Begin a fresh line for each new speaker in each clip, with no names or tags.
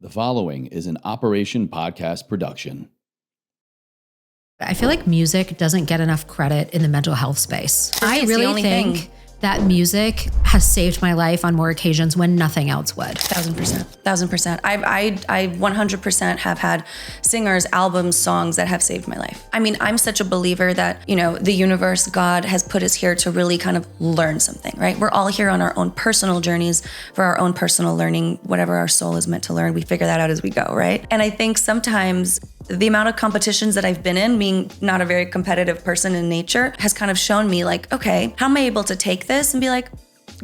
The following is an Operation Podcast production.
I feel like music doesn't get enough credit in the mental health space. I
it's the
really
only
think
thing.
that music has saved my life on more occasions when nothing else would.
1,000%. I 100% have had singers, albums, songs that have saved my life. I mean, I'm such a believer that, the universe, God has put us here to really kind of learn something, right? We're all here on our own personal journeys for our own personal learning, whatever our soul is meant to learn. We figure that out as we go, right? And I think sometimes the amount of competitions that I've been in, being not a very competitive person in nature, has kind of shown me like, okay, how am I able to take this and be like,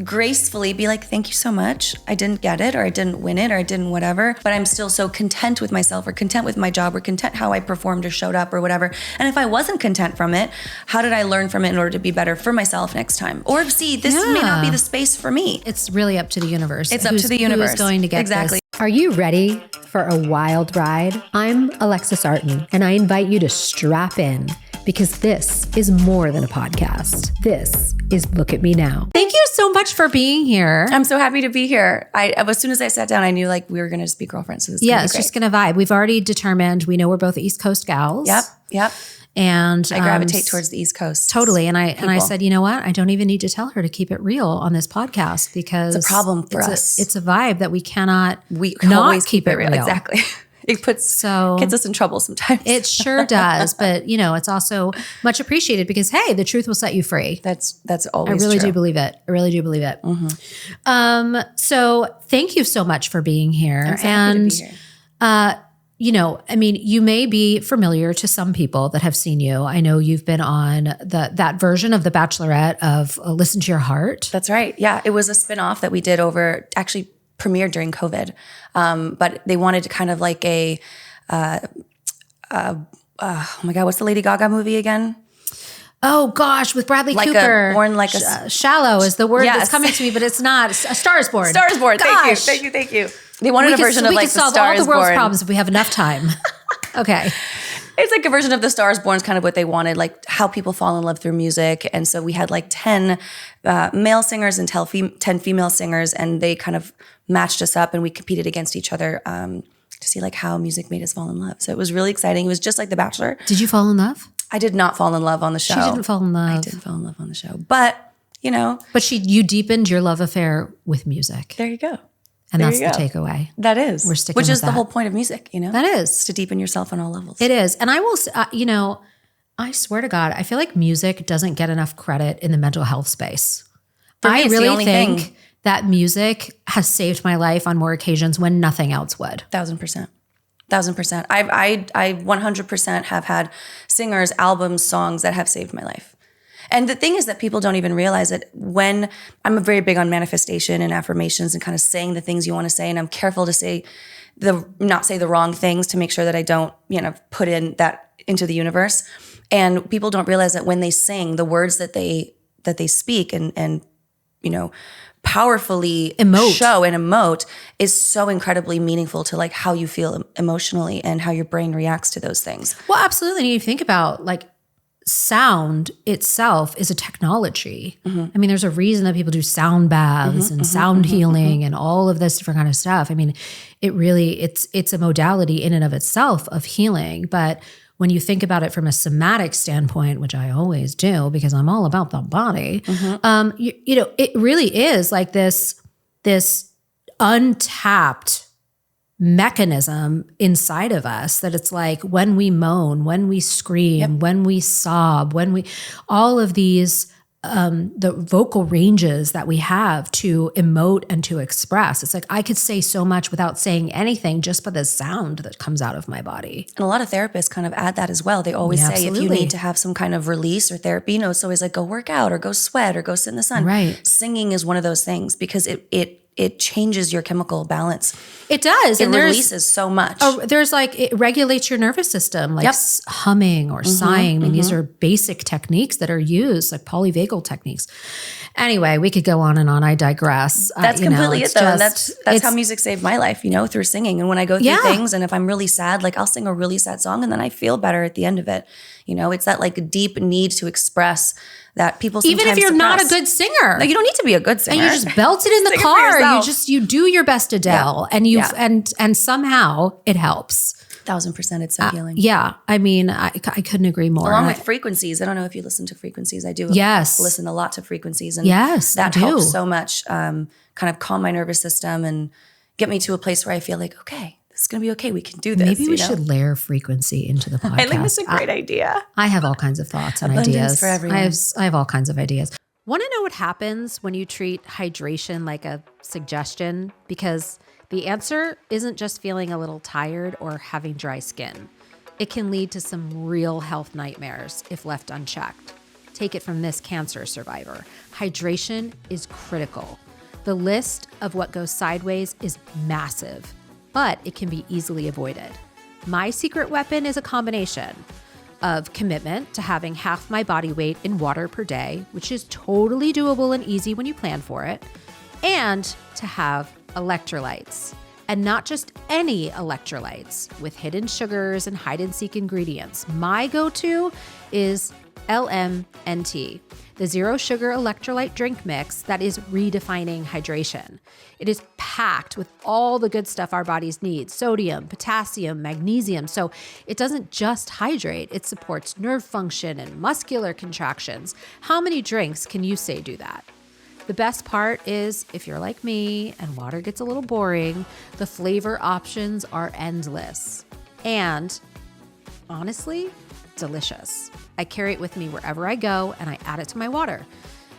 gracefully be like, thank you so much. I didn't get it, or I didn't win it, or I didn't whatever, but I'm still so content with myself, or content with my job, or content how I performed or showed up or whatever. And if I wasn't content from it, how did I learn from it in order to be better for myself next time? Or see, this may not be the space for me.
It's really up to the universe.
It's up to the universe.
Who's going to get
exactly.
this?
Are you ready for a wild ride? I'm Alexis Artin, and I invite you to strap in because this is more than a podcast. This is Look at Me Now.
Thank you so much for being here.
I'm so happy to be here. As soon as I sat down, I knew like we were going to just be girlfriends. So this is gonna be
it's
great.
just going to vibe. We've already determined, we know we're both East Coast gals.
Yep.
And
I gravitate towards the East Coast.
Totally. And I said, you know what? I don't even need to tell her to keep it real on this podcast because
It's a problem for us.
It's a vibe that we cannot not
always
keep it real.
Exactly. It gets us in trouble sometimes.
It sure does. But, it's also much appreciated because, hey, the truth will set you free.
That's always
I really
true.
do believe it. I really do believe it.
Mm-hmm.
So thank you so much for being here.
I'm so happy to be here.
You may be familiar to some people that have seen you. I know you've been on that version of The Bachelorette of Listen to Your Heart.
That's right. Yeah. It was a spinoff that we did actually premiered during COVID. But they wanted kind of like oh my God, what's the Lady Gaga movie again?
Oh gosh, with Bradley Cooper. Shallow is the word that's coming to me, but it's not. A Star is Born.
Star is Born.
Gosh.
Thank you. They wanted a version of like The
solve
Star
all
is
the world's
Born.
problems if we have enough time. Okay.
It's like a version of The Star is Born is kind of what they wanted, like how people fall in love through music. And so we had like 10 male singers and 10 female singers, and they kind of matched us up and we competed against each other to see like how music made us fall in love. So it was really exciting. It was just like The Bachelor.
Did you fall in love?
I did not fall in love on the show.
She didn't fall in love.
I didn't fall in love on the show. But,
But you deepened your love affair with music.
there you go.
And
There
that's
you
the
go.
takeaway.
That is.
We're sticking
Which
with
is the
that.
whole point of music,
That is.
It's to deepen yourself on all levels.
It is. And I will, I swear to God, I feel like music doesn't get enough credit in the mental health space.
For me,
I
it's the
really
only
think
thing.
that music has saved my life on more occasions when nothing else would.
1,000%. 1,000%. I 100% have had singers, albums, songs that have saved my life. And the thing is that people don't even realize that when I'm very big on manifestation and affirmations and kind of saying the things you want to say, and I'm careful to not say the wrong things to make sure that I don't, put in that into the universe. And people don't realize that when they sing, the words that they speak and powerfully show and emote is so incredibly meaningful to like how you feel emotionally and how your brain reacts to those things.
Well, absolutely. And you think about like sound itself is a technology.
Mm-hmm.
I mean, there's a reason that people do sound baths and sound healing and all of this different kind of stuff. I mean, it's a modality in and of itself of healing. But when you think about it from a somatic standpoint, which I always do because I'm all about the body, it really is like this untapped mechanism inside of us that it's like when we moan, when we scream, when we sob, all of these, the vocal ranges that we have to emote and to express. It's like I could say so much without saying anything just by the sound that comes out of my body.
And a lot of therapists kind of add that as well. They always say if you need to have some kind of release or therapy, it's always like go work out or go sweat or go sit in the sun.
Right.
Singing is one of those things because it changes your chemical balance.
It does.
It releases so much.
There's like, it regulates your nervous system, like humming or sighing. I mean, these are basic techniques that are used, like polyvagal techniques. Anyway, we could go on and on. I digress.
That's completely it though. And that's how music saved my life, through singing. And when I go through things and if I'm really sad, like I'll sing a really sad song and then I feel better at the end of it. It's that like deep need to express that people sometimes
Even if you're not a
suppress.
good singer.
Like, you don't need to be a good singer.
And you just belt it in the
Sing it for
car.
yourself.
You do your best Adele, and somehow it helps.
1000%, it's so healing.
Yeah, I mean, I couldn't agree more.
Along with frequencies. I don't know if you listen to frequencies. I do.
Yes.
Listen a lot to frequencies, and
Yes, I
that
do.
helps so much. Kind of calm my nervous system and get me to a place where I feel like, okay, this is gonna be okay. We can do this.
Maybe we should layer frequency into the podcast.
I think that's a great idea.
I have all kinds of thoughts and
Abundance
ideas.
for everyone.
I have all kinds of ideas. Want to know what happens when you treat hydration like a suggestion? Because the answer isn't just feeling a little tired or having dry skin. It can lead to some real health nightmares if left unchecked. Take it from this cancer survivor. Hydration is critical. The list of what goes sideways is massive, but it can be easily avoided. My secret weapon is a combination of commitment to having half my body weight in water per day, which is totally doable and easy when you plan for it, and to have electrolytes. And not just any electrolytes with hidden sugars and hide-and-seek ingredients. My go-to is LMNT, the zero sugar electrolyte drink mix that is redefining hydration. It is packed with all the good stuff our bodies need: sodium, potassium, magnesium. So it doesn't just hydrate, it supports nerve function and muscular contractions. How many drinks can you say do that? The best part is, if you're like me and water gets a little boring, the flavor options are endless. And honestly, delicious. I carry it with me wherever I go, and I add it to my water.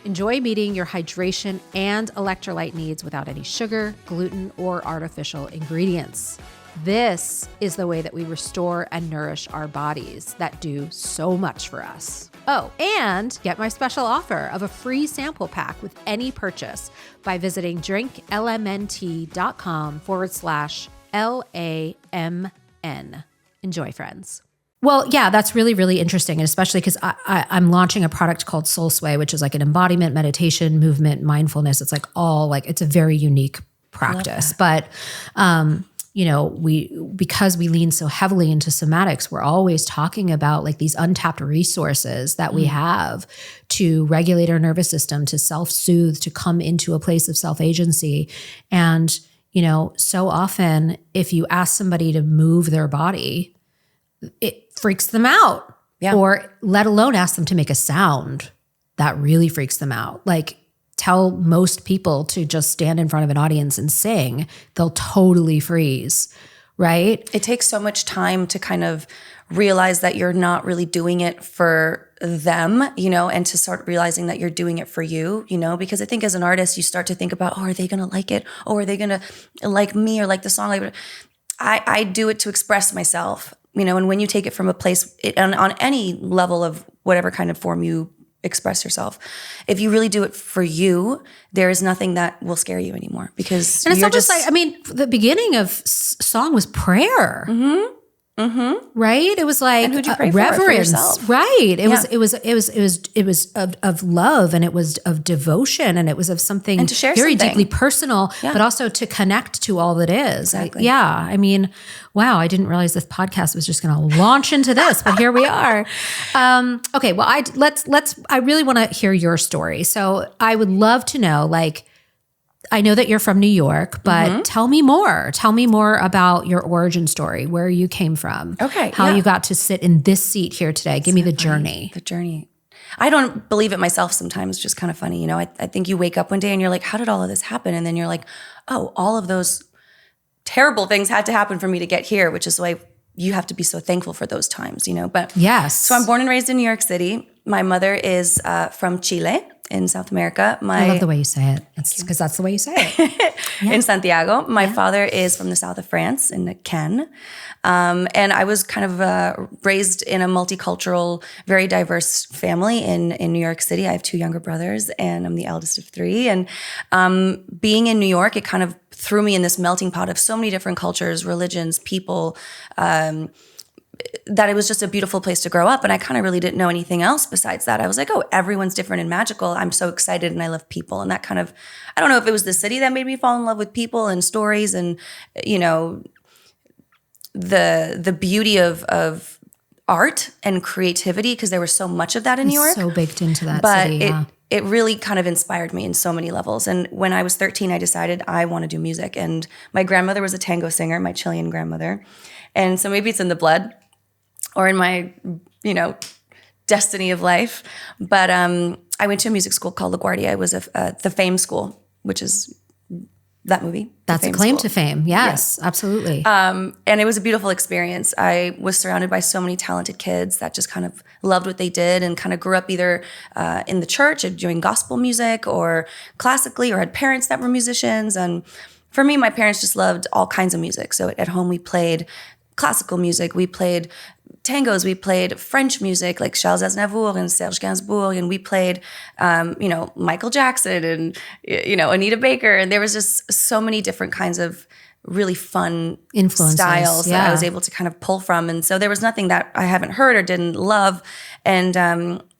Enjoy meeting your hydration and electrolyte needs without any sugar, gluten, or artificial ingredients. This is the way that we restore and nourish our bodies that do so much for us. Oh, and get my special offer of a free sample pack with any purchase by visiting drinklmnt.com/LAMN. Enjoy, friends. Well, yeah, that's really, really interesting. And especially because I'm launching a product called Soul Sway, which is like an embodiment, meditation, movement, mindfulness. It's like it's a very unique practice. But, because we lean so heavily into somatics, we're always talking about like these untapped resources that we have to regulate our nervous system, to self-soothe, to come into a place of self-agency. And, so often if you ask somebody to move their body, it freaks them out.
Yeah.
Or let alone ask them to make a sound. That really freaks them out. Like, tell most people to just stand in front of an audience and sing, they'll totally freeze, right?
It takes so much time to kind of realize that you're not really doing it for them, and to start realizing that you're doing it for you, because I think as an artist, you start to think about, are they going to like it? Or are they going to like me or like the song? I do it to express myself, and when you take it from a place on any level of whatever kind of form you express yourself, if you really do it for you, there is nothing that will scare you anymore, because
and it's
you're
not just like, the beginning of song was prayer. Mm-hmm. Mm-hmm. Right? It was like
and who'd you pray
reverence.
for yourself?
Right. It was of love, and it was of devotion, and it was of something
and to share
very
something
deeply personal, but also to connect to all that is.
Exactly.
Wow, I didn't realize this podcast was just going to launch into this, but here we are. Okay, well, I really want to hear your story. So I would love to know, I know that you're from New York, but tell me more. Tell me more about your origin story, where you came from.
Okay.
How you got to sit in this seat here today. Give me the journey.
The journey. I don't believe it myself sometimes, just kind of funny. I think you wake up one day and you're like, how did all of this happen? And then you're like, oh, all of those terrible things had to happen for me to get here, which is why you have to be so thankful for those times, But
yes.
So I'm born and raised in New York City. My mother is from Chile in South America.
I love the way you say it. Because that's the way you say it.
In Santiago. My father is from the south of France, in Cannes. And I was kind of raised in a multicultural, very diverse family in New York City. I have 2 younger brothers, and I'm the eldest of 3. And being in New York, it kind of threw me in this melting pot of so many different cultures, religions, people, that it was just a beautiful place to grow up. And I kind of really didn't know anything else besides that. I was like, oh, everyone's different and magical. I'm so excited and I love people. And that kind of, I don't know if it was the city that made me fall in love with people and stories and, the beauty of art and creativity, because there was so much of that in New York.
So baked into that
but
city.
It really kind of inspired me in so many levels. And when I was 13, I decided I want to do music. And my grandmother was a tango singer, my Chilean grandmother. And so maybe it's in the blood or in my, destiny of life. But I went to a music school called LaGuardia. It was the Fame School, which is that movie.
That's a claim to fame. Yes, absolutely.
And it was a beautiful experience. I was surrounded by so many talented kids that just kind of loved what they did and kind of grew up either in the church and doing gospel music or classically, or had parents that were musicians. And for me, my parents just loved all kinds of music. So at home, we played classical music. We played tangos. We played French music like Charles Aznavour and Serge Gainsbourg. And we played, Michael Jackson and, Anita Baker. And there was just so many different kinds of really fun
influences,
styles that I was able to kind of pull from. And so there was nothing that I haven't heard or didn't love. And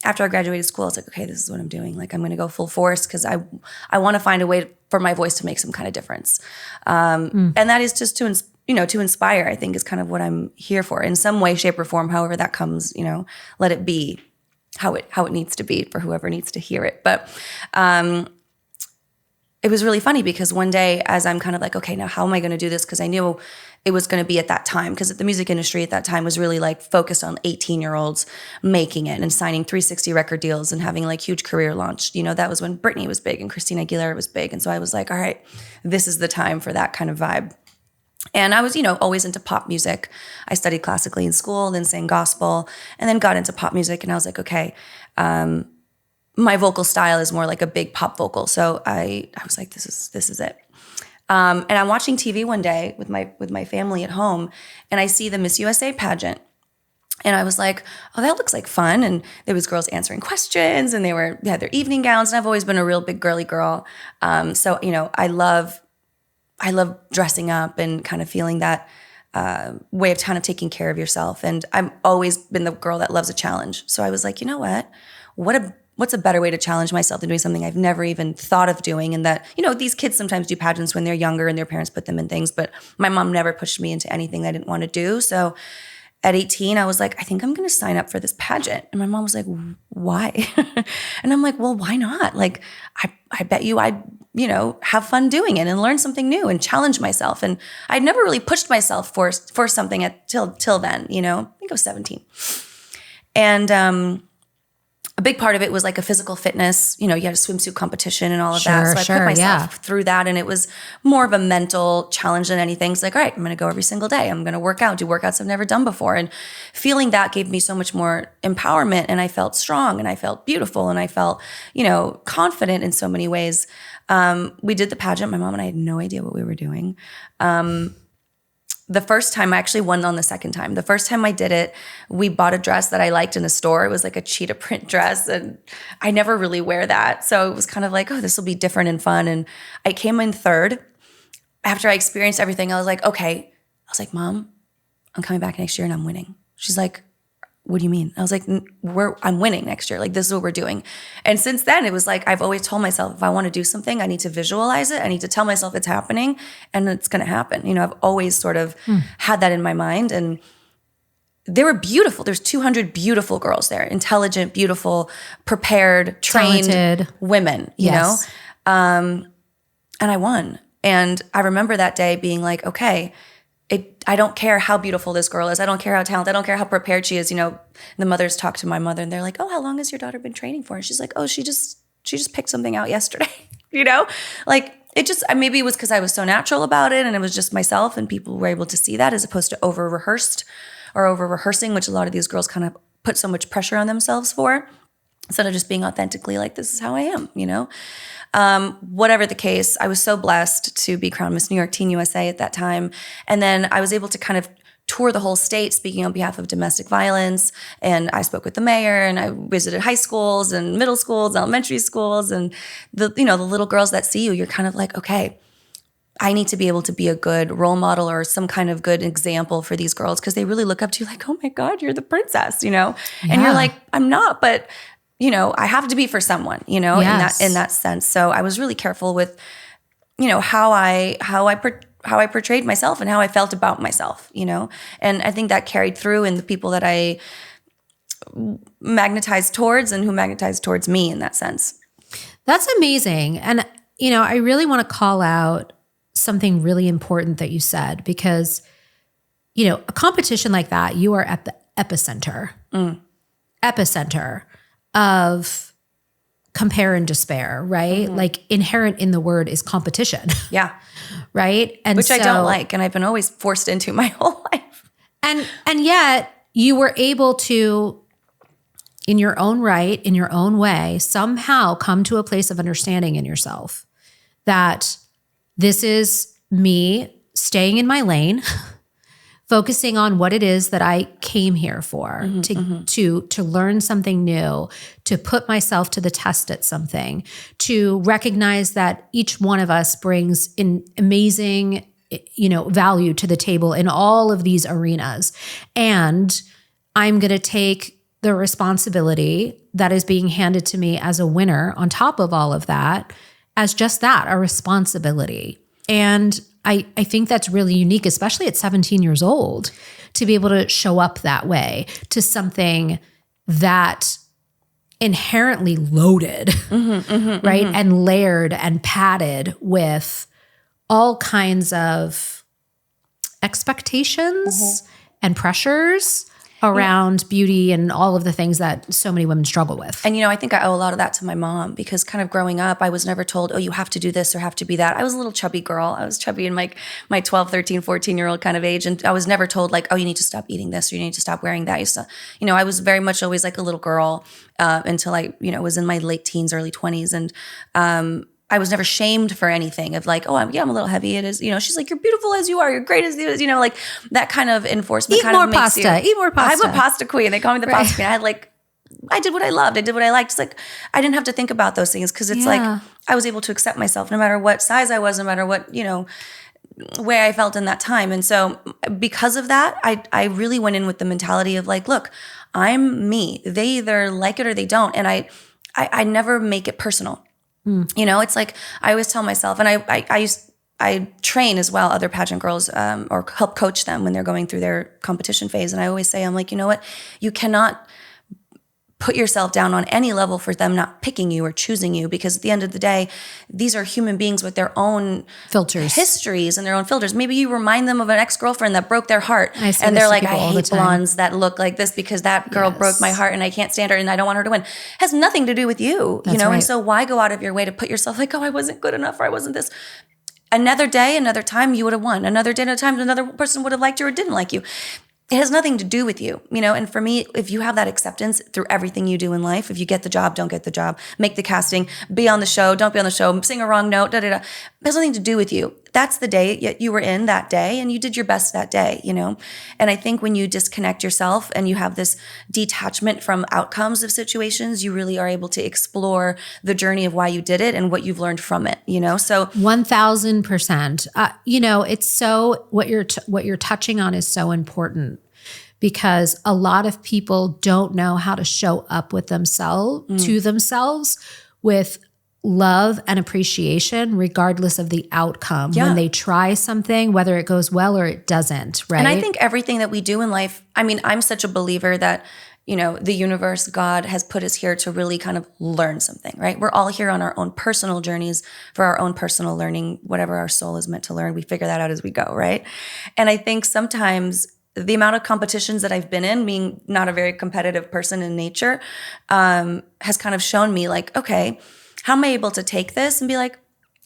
after I graduated school, I was like, okay, this is what I'm doing. Like, I'm going to go full force because I want to find a way for my voice to make some kind of difference. And that is just to inspire, I think, is kind of what I'm here for in some way, shape, or form. However that comes, let it be how it needs to be for whoever needs to hear it. But it was really funny because one day, as I'm kind of like, okay, now how am I going to do this? Because I knew it was going to be at that time, because the music industry at that time was really like focused on 18-year-olds making it and signing 360 record deals and having like huge career launch. That was when Britney was big and Christina Aguilera was big. And so I was like, all right, this is the time for that kind of vibe. And I was, always into pop music. I studied classically in school, then sang gospel, and then got into pop music. And I was like, okay, my vocal style is more like a big pop vocal. So I was like, this is it. And I'm watching TV one day with my family at home, and I see the Miss USA pageant. And I was like, oh, that looks like fun. And there was girls answering questions, and they had their evening gowns. And I've always been a real big girly girl. So, I love dressing up and kind of feeling that way of kind of taking care of yourself. And I've always been the girl that loves a challenge. So I was like, you know what? What's a better way to challenge myself than doing something I've never even thought of doing? And that, these kids sometimes do pageants when they're younger and their parents put them in things, but my mom never pushed me into anything I didn't want to do. So at 18, I was like, I think I'm going to sign up for this pageant. And my mom was like, why? And I'm like, well, why not? Like, I bet you I'd, have fun doing it and learn something new and challenge myself. And I'd never really pushed myself for something till then, I think I was 17. And a big part of it was like a physical fitness, you had a swimsuit competition and all of that. So I put myself through that, and it was more of a mental challenge than anything. It's like, all right, I'm going to go every single day. I'm going to work out, do workouts I've never done before. And feeling that gave me so much more empowerment, and I felt strong, and I felt beautiful, and I felt, confident in so many ways. We did the pageant. My mom and I had no idea what we were doing. The first time, I actually won on the second time. The first time I did it, we bought a dress that I liked in a store. It was like a cheetah print dress, and I never really wear that. So it was kind of like, oh, this will be different and fun. And I came in third. After I experienced everything, I was like, okay. I was like, Mom, I'm coming back next year and I'm winning. She's like, what do you mean? I was like, I'm winning next year. Like, this is what we're doing. And since then, it was like, I've always told myself, if I want to do something, I need to visualize it. I need to tell myself it's happening, and it's going to happen. I've always sort of had that in my mind. And they were beautiful. There's 200 beautiful girls there, intelligent, beautiful, prepared, trained
talented
women, you know? And I won. And I remember that day being like, okay, I don't care how beautiful this girl is. I don't care how talented. I don't care how prepared she is. The mothers talk to my mother, and they're like, "Oh, how long has your daughter been training for?" And she's like, "Oh, she just picked something out yesterday." Like it just, maybe it was because I was so natural about it, and it was just myself, and people were able to see that, as opposed to over rehearsing, which a lot of these girls kind of put so much pressure on themselves for, instead of just being authentically like, this is how I am. Whatever the case, I was so blessed to be crowned Miss New York Teen USA at that time. And then I was able to kind of tour the whole state speaking on behalf of domestic violence. And I spoke with the mayor, and I visited high schools and middle schools, elementary schools. And the little girls that see you, you're kind of like, okay, I need to be able to be a good role model or some kind of good example for these girls, because they really look up to you like, oh my God, you're the princess, And you're like, I'm not, but I have to be for someone, in that sense. So I was really careful with, how I I portrayed myself and how I felt about myself, you know? And I think that carried through in the people that I magnetized towards and who magnetized towards me in that sense.
That's amazing. And, you know, I really want to call out something really important that you said, because, you know, a competition like that, you are at the epicenter of compare and despair, right? Like inherent in the word is competition.
Yeah.
Right? And
which I don't like. And I've been always forced into my whole life.
And yet you were able to, in your own right, in your own way, somehow come to a place of understanding in yourself that this is me staying in my lane, focusing on what it is that I came here for, to learn something new, to put myself to the test at something, to recognize that each one of us brings an amazing, you know, value to the table in all of these arenas. And I'm going to take the responsibility that is being handed to me as a winner on top of all of that as just that, a responsibility. And I think that's really unique, especially at 17 years old, to be able to show up that way to something that inherently loaded, right? And layered and padded with all kinds of expectations and pressures around beauty and all of the things that so many women struggle with.
And, you know, I think I owe a lot of that to my mom, because kind of growing up, I was never told, oh, you have to do this or have to be that. I was a little chubby girl. I was chubby in my 12, 13, 14-year-old kind of age. And I was never told like, oh, you need to stop eating this or you need to stop wearing that. You know, I was very much always like a little girl until I, you know, was in my late teens, early 20s. And I was never shamed for anything of like, oh, I'm a little heavy. It is, you know, she's like, you're beautiful as you are. You're great as you, you know, like that kind of enforcement.
Eat more pasta.
I'm a pasta queen. They call me the pasta queen. I did what I loved. I did what I liked. It's like, I didn't have to think about those things because it's like, I was able to accept myself no matter what size I was, no matter what, you know, way I felt in that time. And so because of that, I really went in with the mentality of like, look, I'm me. They either like it or they don't. And I never make it personal. You know, it's like, I always tell myself, and I train as well other pageant girls or help coach them when they're going through their competition phase. And I always say, I'm like, you know what? You cannot put yourself down on any level for them not picking you or choosing you, because at the end of the day, these are human beings with their own
filters,
histories and their own filters. Maybe you remind them of an ex-girlfriend that broke their heart and they're like, I hate blondes that look like this because that girl broke my heart and I can't stand her and I don't want her to win. It has nothing to do with you, you know? Right. And so why go out of your way to put yourself like, oh, I wasn't good enough or I wasn't this. Another day, another time you would have won. Another day, another time, another person would have liked you or didn't like you. It has nothing to do with you, you know? And for me, if you have that acceptance through everything you do in life, if you get the job, don't get the job, make the casting, be on the show, don't be on the show, sing a wrong note, it has nothing to do with you. That's the day you were in that day and you did your best that day, you know? And I think when you disconnect yourself and you have this detachment from outcomes of situations, you really are able to explore the journey of why you did it and what you've learned from it, you know? So
1000%. You know, it's so, what you're touching on is so important, because a lot of people don't know how to show up with themselves, to themselves, with love and appreciation, regardless of the outcome. When they try something, whether it goes well or it doesn't, right?
And I think everything that we do in life, I mean, I'm such a believer that, you know, the universe, God has put us here to really kind of learn something, right? We're all here on our own personal journeys for our own personal learning, whatever our soul is meant to learn. We figure that out as we go, right? And I think sometimes the amount of competitions that I've been in, being not a very competitive person in nature, has kind of shown me like, okay, how am I able to take this and be like,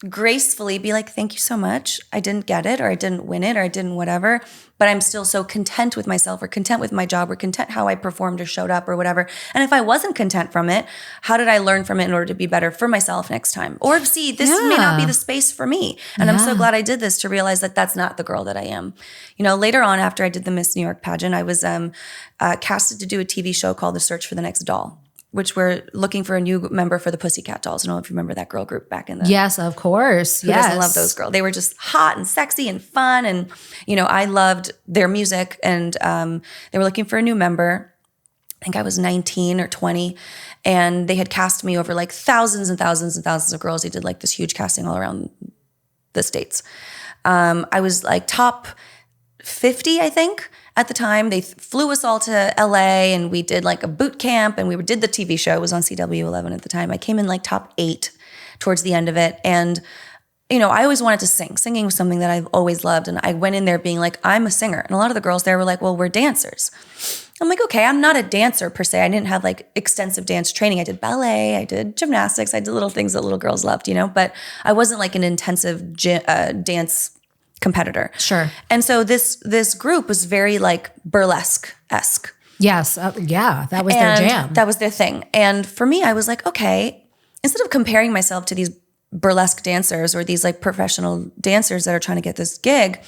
gracefully be like, thank you so much. I didn't get it, or I didn't win it, or I didn't whatever, but I'm still so content with myself, or content with my job, or content how I performed or showed up or whatever. And if I wasn't content from it, how did I learn from it in order to be better for myself next time? Or see, this may not be the space for me. And I'm so glad I did this to realize that that's not the girl that I am. You know, later on after I did the Miss New York pageant, I was casted to do a TV show called The Search for the Next Doll, which we're looking for a new member for the Pussycat Dolls. I don't know if you remember that girl group back in the...
Yes, of course.
Who doesn't love those girls? They were just hot and sexy and fun. And, you know, I loved their music. And they were looking for a new member. I think I was 19 or 20. And they had cast me over like thousands and thousands and thousands of girls. They did like this huge casting all around the States. I was like top 50, I think, at the time. They flew us all to LA and we did like a boot camp and we did the TV show. It was on CW11 at the time. I came in like top 8 towards the end of it. And, you know, I always wanted to sing. Singing was something that I've always loved. And I went in there being like, I'm a singer. And a lot of the girls there were like, well, we're dancers. I'm like, okay, I'm not a dancer per se. I didn't have like extensive dance training. I did ballet, I did gymnastics, I did little things that little girls loved, you know, but I wasn't like an intensive dance competitor.
Sure.
And so this group was very like burlesque-esque.
Yes. Yeah. That was their jam.
That was their thing. And for me, I was like, okay, instead of comparing myself to these burlesque dancers or these like professional dancers that are trying to get this gig,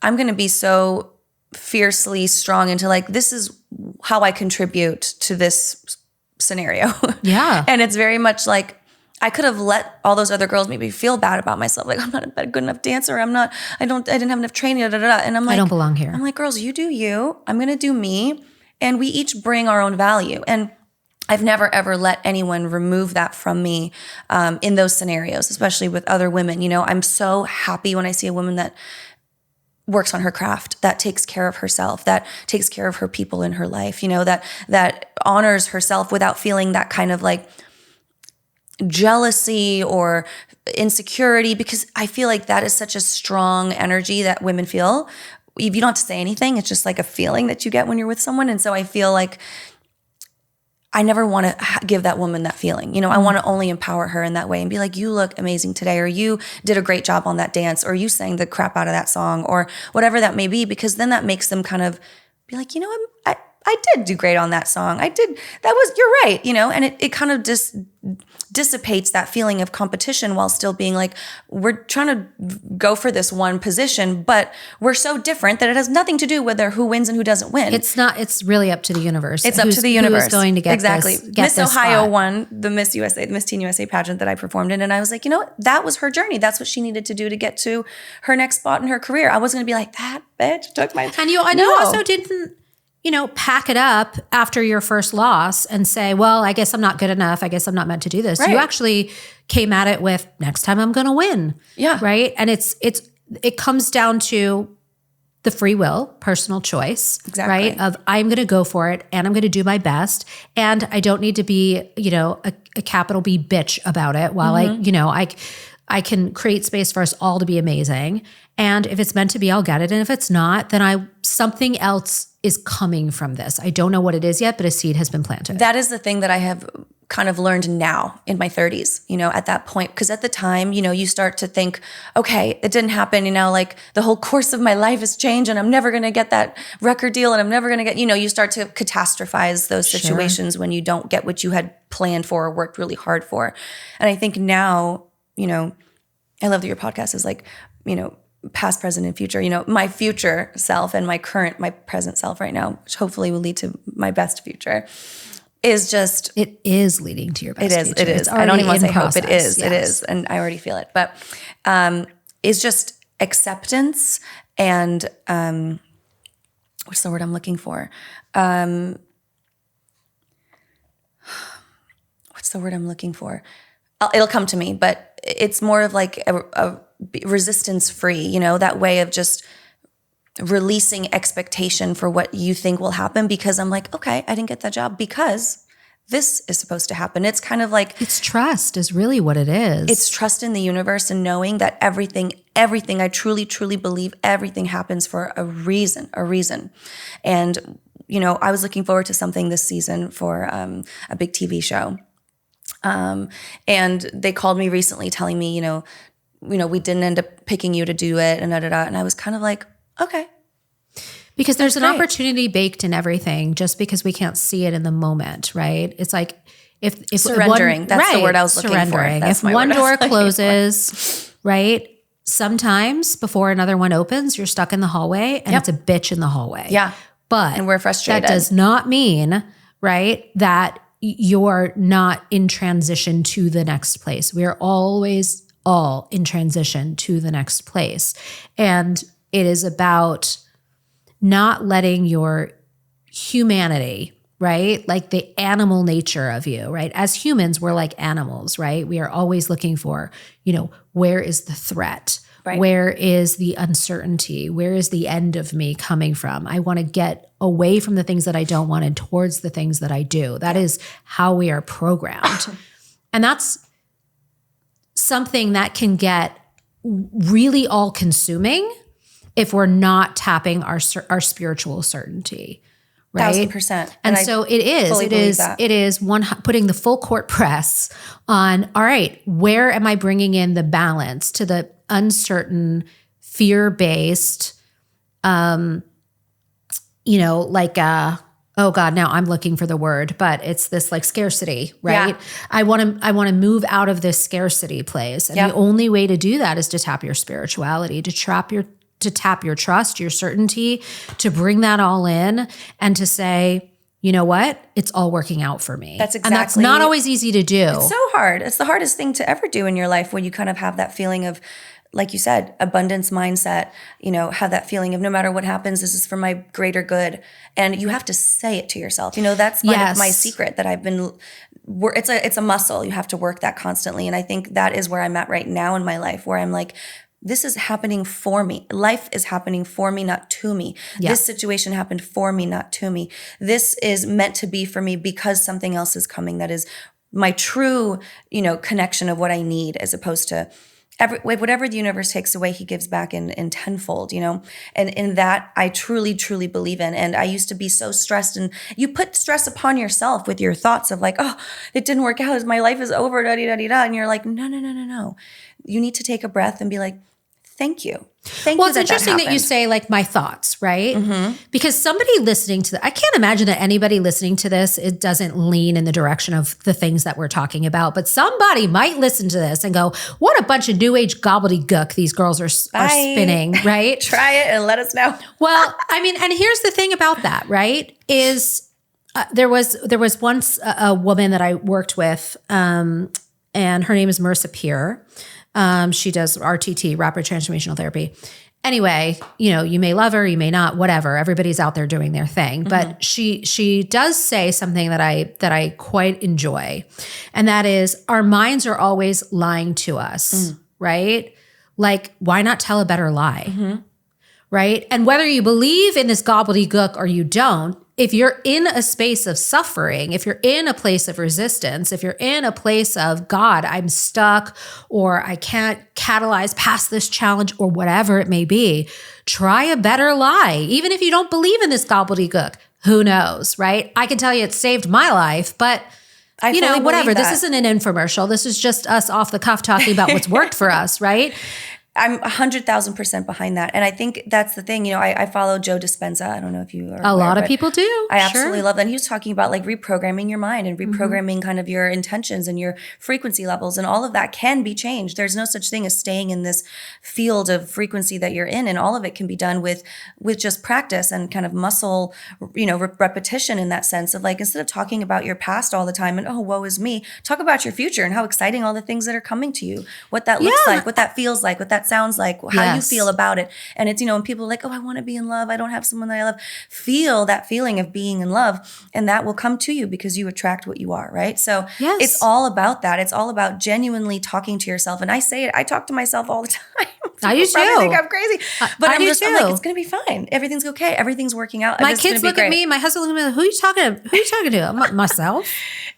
I'm going to be so fiercely strong into like, this is how I contribute to this scenario.
Yeah.
And it's very much like, I could have let all those other girls maybe feel bad about myself. Like, I'm not a good enough dancer. I didn't have enough training. And I'm like,
I don't belong here.
I'm like, girls, you do you. I'm going to do me. And we each bring our own value. And I've never, ever let anyone remove that from me in those scenarios, especially with other women. You know, I'm so happy when I see a woman that works on her craft, that takes care of herself, that takes care of her people in her life, you know, that honors herself without feeling that kind of like jealousy or insecurity, because I feel like that is such a strong energy that women feel. You don't have to say anything. It's just like a feeling that you get when you're with someone. And so I feel like I never want to give that woman that feeling. You know, I want to only empower her in that way and be like, you look amazing today, or you did a great job on that dance, or you sang the crap out of that song, or whatever that may be, because then that makes them kind of be like, you know, I did do great on that song. You're right, you know, and it kind of just dissipates that feeling of competition while still being like, we're trying to go for this one position, but we're so different that it has nothing to do with who wins and who doesn't win.
It's really up to the universe.
It's up to the universe.
Who's going to get
exactly.
this,
Miss Ohio
spot.
won the Miss Teen USA pageant that I performed in. And I was like, you know what? That was her journey. That's what she needed to do to get to her next spot in her career. I wasn't going to be like, that bitch took my...
And you also didn't, you know, pack it up after your first loss and say, well, I guess I'm not good enough. I guess I'm not meant to do this. Right. You actually came at it with, next time I'm going to win.
Yeah.
Right. And it comes down to the free will, personal choice,
exactly.
Right? Of I'm going to go for it and I'm going to do my best. And I don't need to be, you know, a capital B bitch about it while I can create space for us all to be amazing. And if it's meant to be, I'll get it. And if it's not, then something else is coming from this. I don't know what it is yet, but a seed has been planted.
That is the thing that I have kind of learned now in my 30s, you know, at that point. Because at the time, you know, you start to think, okay, it didn't happen, you know, like the whole course of my life has changed and I'm never going to get that record deal and I'm never going to get, you know, you start to catastrophize those situations when you don't get what you had planned for or worked really hard for. And I think now, you know, I love that your podcast is like, you know, past, present, and future. You know, my future self and my present self right now, which hopefully will lead to my best future, is just...
It is leading to your best future.
It is. I don't even want to say hope. It is. Yes. It is. And I already feel it. But it's just acceptance and what's the word I'm looking for? What's the word I'm looking for? It'll come to me, but it's more of like a resistance free, you know, that way of just releasing expectation for what you think will happen, because I'm like, okay, I didn't get that job because this is supposed to happen. It's kind of like...
It's trust is really what it is.
It's trust in the universe and knowing that everything, I truly, truly believe everything happens for a reason. And, you know, I was looking forward to something this season for a big TV show. And they called me recently telling me, you know, we didn't end up picking you to do it and and I was kind of like, okay.
Because there's an opportunity baked in everything just because we can't see it in the moment, right? It's like if
surrendering, that's the word I was looking for.
If one door closes, right? Sometimes before another one opens, you're stuck in the hallway and it's a bitch in the hallway.
Yeah.
And
we're frustrated.
That does not mean, right, that you're not in transition to the next place. We are always all in transition to the next place. And it is about not letting your humanity, right? Like the animal nature of you, right? As humans, we're like animals, right? We are always looking for, you know, where is the threat?
Right.
Where is the uncertainty? Where is the end of me coming from? I want to get away from the things that I don't want and towards the things that I do. That is how we are programmed. And that's something that can get really all-consuming if we're not tapping our spiritual certainty. Right?
1,000%.
And so it is putting the full court press on, all right, where am I bringing in the balance to the uncertain, fear-based, oh God, now I'm looking for the word, but it's this like scarcity, right?
Yeah.
I want to move out of this scarcity place. And the only way to do that is to tap your spirituality, to tap your trust, your certainty, to bring that all in and to say, you know what? It's all working out for me.
That's exactly.
And that's not always easy to do.
It's so hard. It's the hardest thing to ever do in your life when you kind of have that feeling of, like you said, abundance mindset, have that feeling of no matter what happens, this is for my greater good. And you have to say it to yourself. That's my secret that I've been, it's a muscle. You have to work that constantly. And I think that is where I'm at right now in my life, where I'm like, this is happening for me. Life is happening for me, not to me. Yeah. This situation happened for me, not to me. This is meant to be for me because something else is coming that is my true, connection of what I need, as opposed to whatever the universe takes away, he gives back in tenfold, and in that I truly, truly believe in. And I used to be so stressed, and you put stress upon yourself with your thoughts of like, oh, it didn't work out. My life is over, da-di-da-di-da. And you're like, no. You need to take a breath and be like, thank you.
Well, it's interesting that you say like my thoughts, right? Mm-hmm. Because somebody listening to I can't imagine that anybody listening to this, it doesn't lean in the direction of the things that we're talking about. But somebody might listen to this and go, what a bunch of new age gobbledygook these girls are spinning, right?
Try it and let us know.
Well, I mean, and here's the thing about that, right? Is there was once a woman that I worked with, and her name is Marissa Peer. She does RTT, rapid transformational therapy. Anyway, you may love her, you may not, whatever. Everybody's out there doing their thing. But she does say something that I quite enjoy. And that is, our minds are always lying to us, right? Like, why not tell a better lie? Right? And whether you believe in this gobbledygook or you don't, if you're in a space of suffering, if you're in a place of resistance, if you're in a place of, God, I'm stuck, or I can't catalyze past this challenge, or whatever it may be, try a better lie. Even if you don't believe in this gobbledygook, who knows, right? I can tell you it saved my life, but whatever. This isn't an infomercial. This is just us off the cuff talking about what's worked for us, right?
I'm 100,000% behind that. And I think that's the thing. I follow Joe Dispenza. I don't know if you are
aware, a lot of people do.
I absolutely love that. And he was talking about like reprogramming your mind and reprogramming kind of your intentions and your frequency levels, and all of that can be changed. There's no such thing as staying in this field of frequency that you're in. And all of it can be done with just practice and kind of muscle, repetition, in that sense of like, instead of talking about your past all the time and, oh, woe is me, talk about your future and how exciting all the things that are coming to you, what that looks like, what that feels like, what that sounds like, how you feel about it. And it's, when people are like, oh, I want to be in love, I don't have someone that I love. Feel that feeling of being in love, and that will come to you because you attract what you are, right? So it's all about that. It's all about genuinely talking to yourself. And I say it, I talk to myself all the time.
I do too.
I think I'm crazy. But I'm like, it's going to be fine. Everything's okay. Everything's working out.
My kids look at me, my husband look at me, who are you talking to? Myself?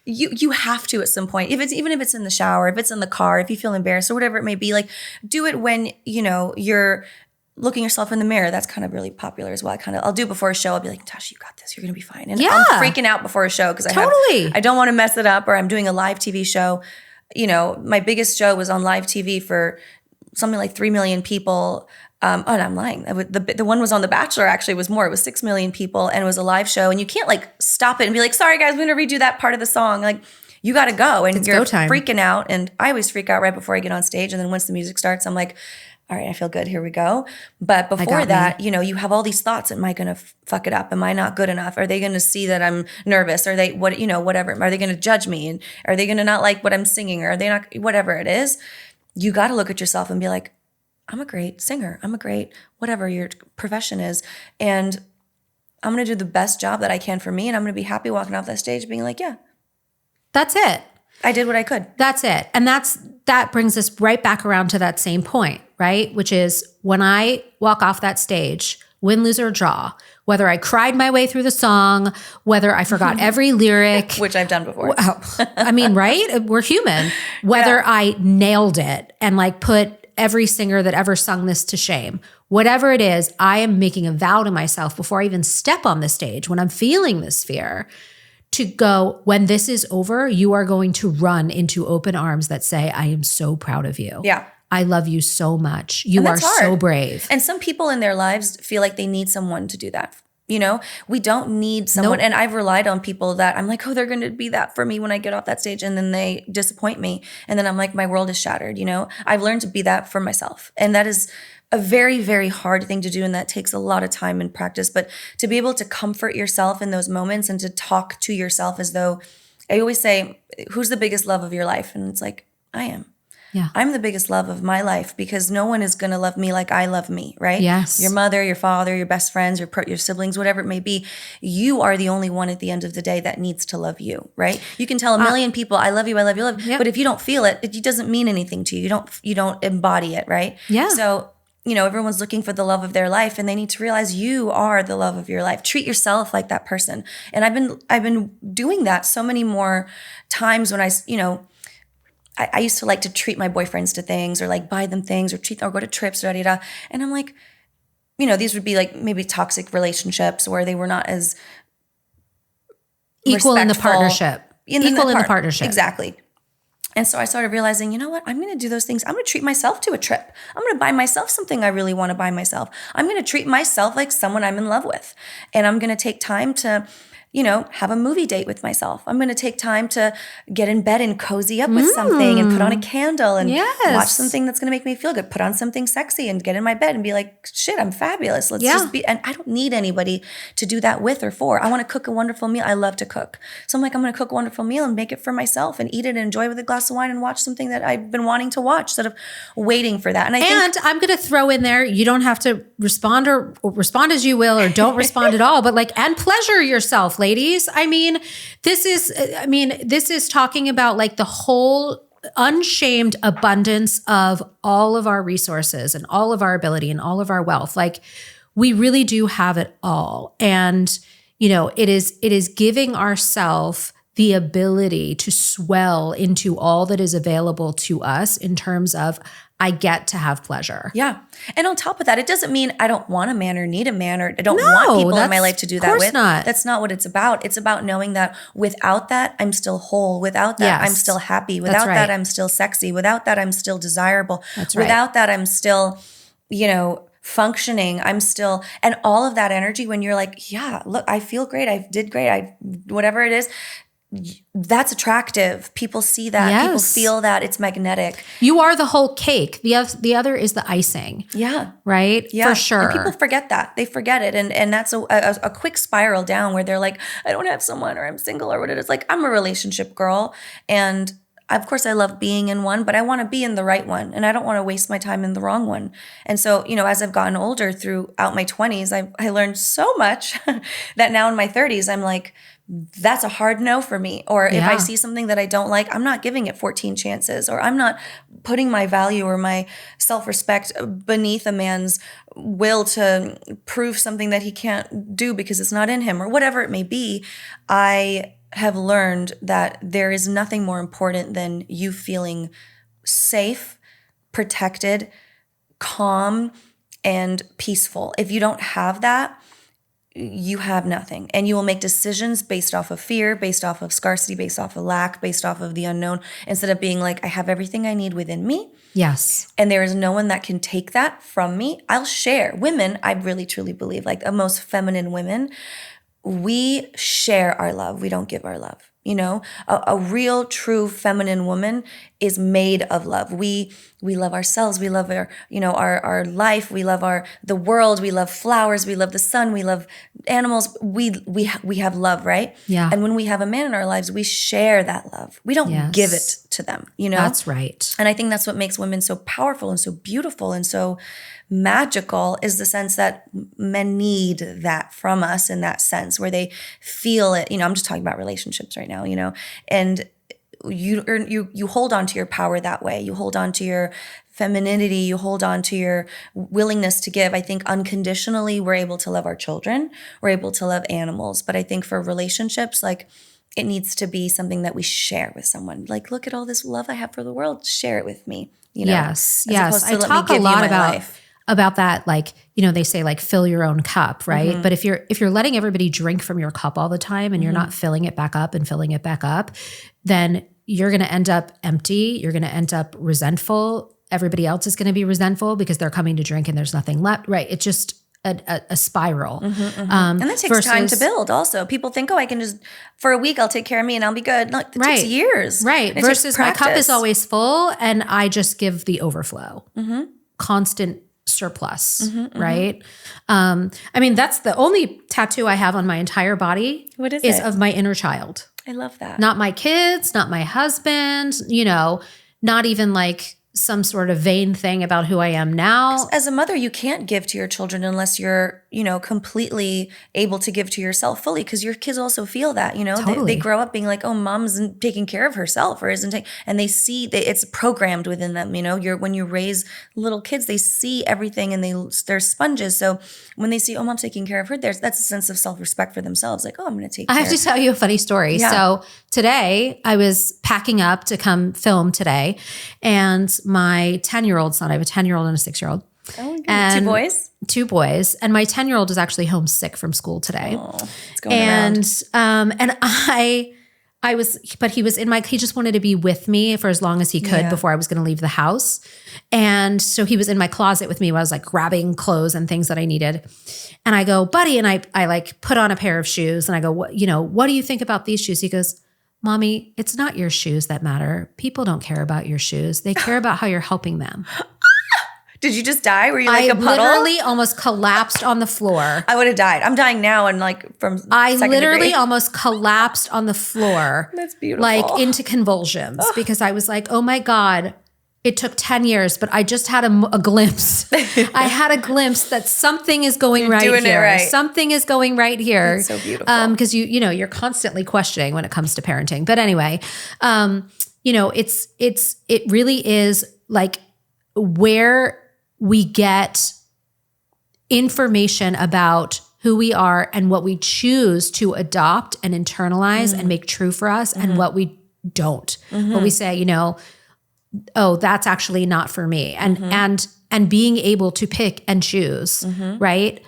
You have to at some point. Even if it's in the shower, if it's in the car, if you feel embarrassed or whatever it may be, like do it when you're looking yourself in the mirror. That's kind of really popular as well. I'll do it before a show. I'll be like, Natascha, you got this. You're gonna be fine. And I'm freaking out before a show because I don't want to mess it up, or I'm doing a live TV show. My biggest show was on live TV for something like 3 million people. And I'm lying. The one was on The Bachelor, actually. It was more. It was 6 million people, and it was a live show. And you can't like stop it and be like, sorry guys, we're going to redo that part of the song. Like, you got to go. And you're freaking out. And I always freak out right before I get on stage. And then once the music starts, I'm like, all right, I feel good. Here we go. But before that, you have all these thoughts. Am I going to fuck it up? Am I not good enough? Are they going to see that I'm nervous? Are they, whatever. Are they going to judge me? And are they going to not like what I'm singing? Or are they not, whatever it is? You got to look at yourself and be like, I'm a great singer. I'm a great, whatever your profession is. And I'm going to do the best job that I can for me. And I'm going to be happy walking off that stage being like, yeah.
That's it.
I did what I could.
That's it. And that brings us right back around to that same point, right? Which is when I walk off that stage, win, lose, or draw, whether I cried my way through the song, whether I forgot every lyric.
Which I've done before.
I mean, right? We're human. Whether I nailed it and like put every singer that ever sung this to shame, whatever it is, I am making a vow to myself before I even step on the stage when I'm feeling this fear to go, when this is over, you are going to run into open arms that say, I am so proud of you.
Yeah.
I love you so much. You are so brave.
And some people in their lives feel like they need someone to do that. You know, we don't need someone. Nope. And I've relied on people that I'm like, oh, they're going to be that for me when I get off that stage. And then they disappoint me. And then I'm like, my world is shattered. You know, I've learned to be that for myself. And that is a very, very hard thing to do. And that takes a lot of time and practice. But to be able to comfort yourself in those moments and to talk to yourself as though, I always say, who's the biggest love of your life? And it's like, I am.
Yeah.
I'm the biggest love of my life because no one is going to love me like I love me, right?
Yes.
Your mother, your father, your best friends, your siblings, whatever it may be. You are the only one at the end of the day that needs to love you, right? You can tell a million people, I love you, I love you, I love you. Yep. But if you don't feel it, it doesn't mean anything to you. You don't embody it, right?
Yeah.
So, you know, everyone's looking for the love of their life and they need to realize you are the love of your life. Treat yourself like that person. And I've been doing that so many more times when I used to like to treat my boyfriends to things or like buy them things or go to trips, and I'm like, you know, these would be like maybe toxic relationships where they were not as
equal in the partnership. Equal in the partnership.
Exactly. And so I started realizing, you know what? I'm going to do those things. I'm going to treat myself to a trip. I'm going to buy myself something I really want to buy myself. I'm going to treat myself like someone I'm in love with. And I'm going to take time to, you know, have a movie date with myself. I'm going to take time to get in bed and cozy up with something and put on a candle and watch something that's going to make me feel good. Put on something sexy and get in my bed and be like, shit, I'm fabulous. Let's just be. And I don't need anybody to do that with or for. I want to cook a wonderful meal. I love to cook. So I'm like, I'm going to cook a wonderful meal and make it for myself and eat it and enjoy with a glass of wine and watch something that I've been wanting to watch instead of waiting for that. And
I'm going to throw in there, you don't have to respond or respond as you will or don't respond at all, but like, and pleasure yourself, ladies. I mean, this is talking about like the whole unshamed abundance of all of our resources and all of our ability and all of our wealth. Like we really do have it all. And, you know, it is giving ourselves the ability to swell into all that is available to us in terms of I get to have pleasure.
Yeah. And on top of that, it doesn't mean I don't want a man or need a man or I don't want people in my life to do that with.
Not.
That's not what it's about. It's about knowing that without that, I'm still whole. Without that, I'm still happy. Without that, I'm still sexy. Without that, I'm still desirable. Without that, I'm still, you know, functioning. I'm still, and all of that energy when you're like, yeah, look, I feel great. I did great. whatever it is. That's attractive. People see that.
Yes.
People feel that. It's magnetic.
You are the whole cake. The other is the icing.
Yeah.
Right?
Yeah.
For sure.
And people forget that. They forget it. And that's a quick spiral down where they're like, I don't have someone or I'm single or what it is. Like, I'm a relationship girl. And of course I love being in one, but I want to be in the right one. And I don't want to waste my time in the wrong one. And so, you know, as I've gotten older throughout my 20s, I learned so much that now in my 30s, I'm like, that's a hard no for me. Or if I see something that I don't like, I'm not giving it 14 chances, or I'm not putting my value or my self-respect beneath a man's will to prove something that he can't do because it's not in him or whatever it may be. I have learned that there is nothing more important than you feeling safe, protected, calm, and peaceful. If you don't have that, you have nothing. And you will make decisions based off of fear, based off of scarcity, based off of lack, based off of the unknown, instead of being like, I have everything I need within me.
Yes.
And there is no one that can take that from me. I'll share. Women, I really truly believe, like the most feminine women, we share our love. We don't give our love. You know, a real, true feminine woman is made of love. We love ourselves. We love our, you know, our life. We love the world. We love flowers. We love the sun. We love animals. We have love, right?
Yeah.
And when we have a man in our lives, we share that love. We don't give it to them, you know?
That's right.
And I think that's what makes women so powerful and so beautiful and so magical, is the sense that men need that from us, in that sense where they feel it. You know, I'm just talking about relationships right now, you know, and you hold on to your power that way. You hold on to your femininity. You hold on to your willingness to give. I think unconditionally, we're able to love our children. We're able to love animals. But I think for relationships, like, it needs to be something that we share with someone. Like, look at all this love I have for the world. Share it with me. You know,
yes.
I
talk a lot about that. Like, you know, they say like fill your own cup, right?
Mm-hmm.
But if you're letting everybody drink from your cup all the time and you're not filling it back up and filling it back up, then you're going to end up empty. You're going to end up resentful. Everybody else is going to be resentful because they're coming to drink and there's nothing left, right? It's just a spiral.
And that takes time to build also. People think, I can just, for a week, I'll take care of me and I'll be good. No, it takes years.
Right. Versus my cup is always full and I just give the overflow. Constant surplus, right? I mean, that's the only tattoo I have on my entire body.
What is
it?
Of
my inner child.
I love that.
Not my kids, not my husband, you know, not even like some sort of vain thing about who I am now.
As a mother, you can't give to your children unless you're, you know, completely able to give to yourself fully, because your kids also feel that, you know, they grow up being like, oh, mom's taking care of herself or isn't taking, and they see that it's programmed within them, you know, when you raise little kids, they see everything and they're sponges. So when they see, oh, mom's taking care of her, that's a sense of self-respect for themselves. Like, oh, I'm going to take care.
I have to tell you a funny story. Yeah. So today I was packing up to come film today, and my 10-year-old son, I have a 10-year-old and a 6-year-old.
Oh, and 2 boys?
2 boys. And my 10-year-old is actually homesick from school today.
Oh, it's going around.
And I was, but he just wanted to be with me for as long as he could before I was going to leave the house. And so he was in my closet with me while I was like grabbing clothes and things that I needed. And I go, buddy, and I like put on a pair of shoes and I go, what do you think about these shoes? He goes, Mommy, it's not your shoes that matter. People don't care about your shoes. They care about how you're helping them.
Did you just die? Were you like a puddle?
I literally almost collapsed on the floor.
I would have died. I'm dying now and like from second degree.
Almost collapsed on the floor.
That's beautiful.
Like into convulsions because I was like, oh my God, it took 10 years, but I just had a glimpse. I had a glimpse that something is going right here. Right. Something is going right here.
It's so beautiful.
Because you're constantly questioning when it comes to parenting. But anyway, it really is like where we get information about who we are and what we choose to adopt and internalize and make true for us and what we don't. What we say, oh, that's actually not for me. And being able to pick and choose, right?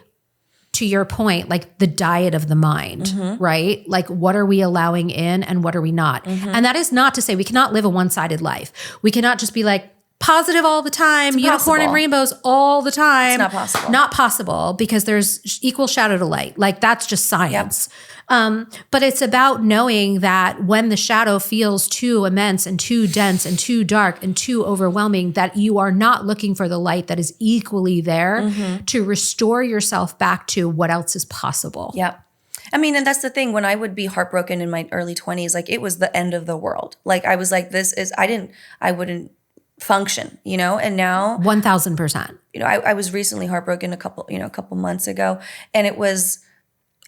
To your point, like the diet of the mind, right? Like what are we allowing in and what are we not? And that is not to say we cannot live a one-sided life. We cannot just be like positive all the time, unicorn and rainbows all the time.
It's not possible.
Not possible because there's equal shadow to light. Like that's just science. But it's about knowing that when the shadow feels too immense and too dense and too dark and too overwhelming, that you are not looking for the light that is equally there to restore yourself back to what else is possible.
Yep. I mean, and that's the thing. When I would be heartbroken in my early 20s, like it was the end of the world. Like I was like, I wouldn't function, and now
1,000%.
I was recently heartbroken a couple months ago, and I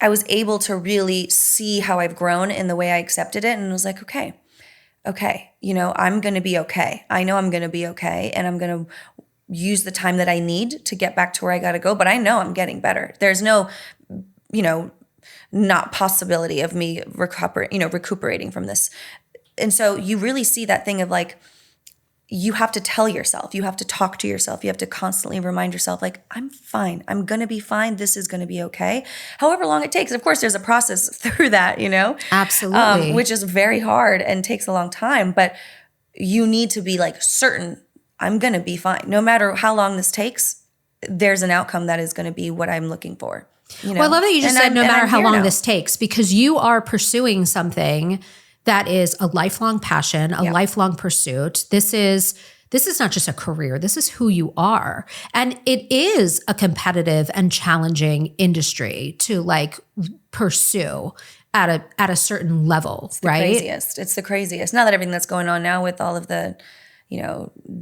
was able to really see how I've grown in the way I accepted it. And it was like, okay, I'm going to be okay. I know I'm going to be okay. And I'm going to use the time that I need to get back to where I got to go. But I know I'm getting better. There's no, not possibility of me recuperating from this. And so you really see that thing of like, you have to tell yourself, you have to talk to yourself, you have to constantly remind yourself, like, I'm fine. I'm going to be fine. This is going to be okay. However long it takes. Of course, there's a process through that,
Absolutely.
Which is very hard and takes a long time. But you need to be like certain, I'm going to be fine. No matter how long this takes, there's an outcome that is going to be what I'm looking for.
Well, I love that you just said no matter how long this takes, because you are pursuing something that is a lifelong passion, a lifelong pursuit. This is not just a career. This is who you are. And it is a competitive and challenging industry to like pursue at a certain level, right?
It's the craziest. Now that everything that's going on now with all of the,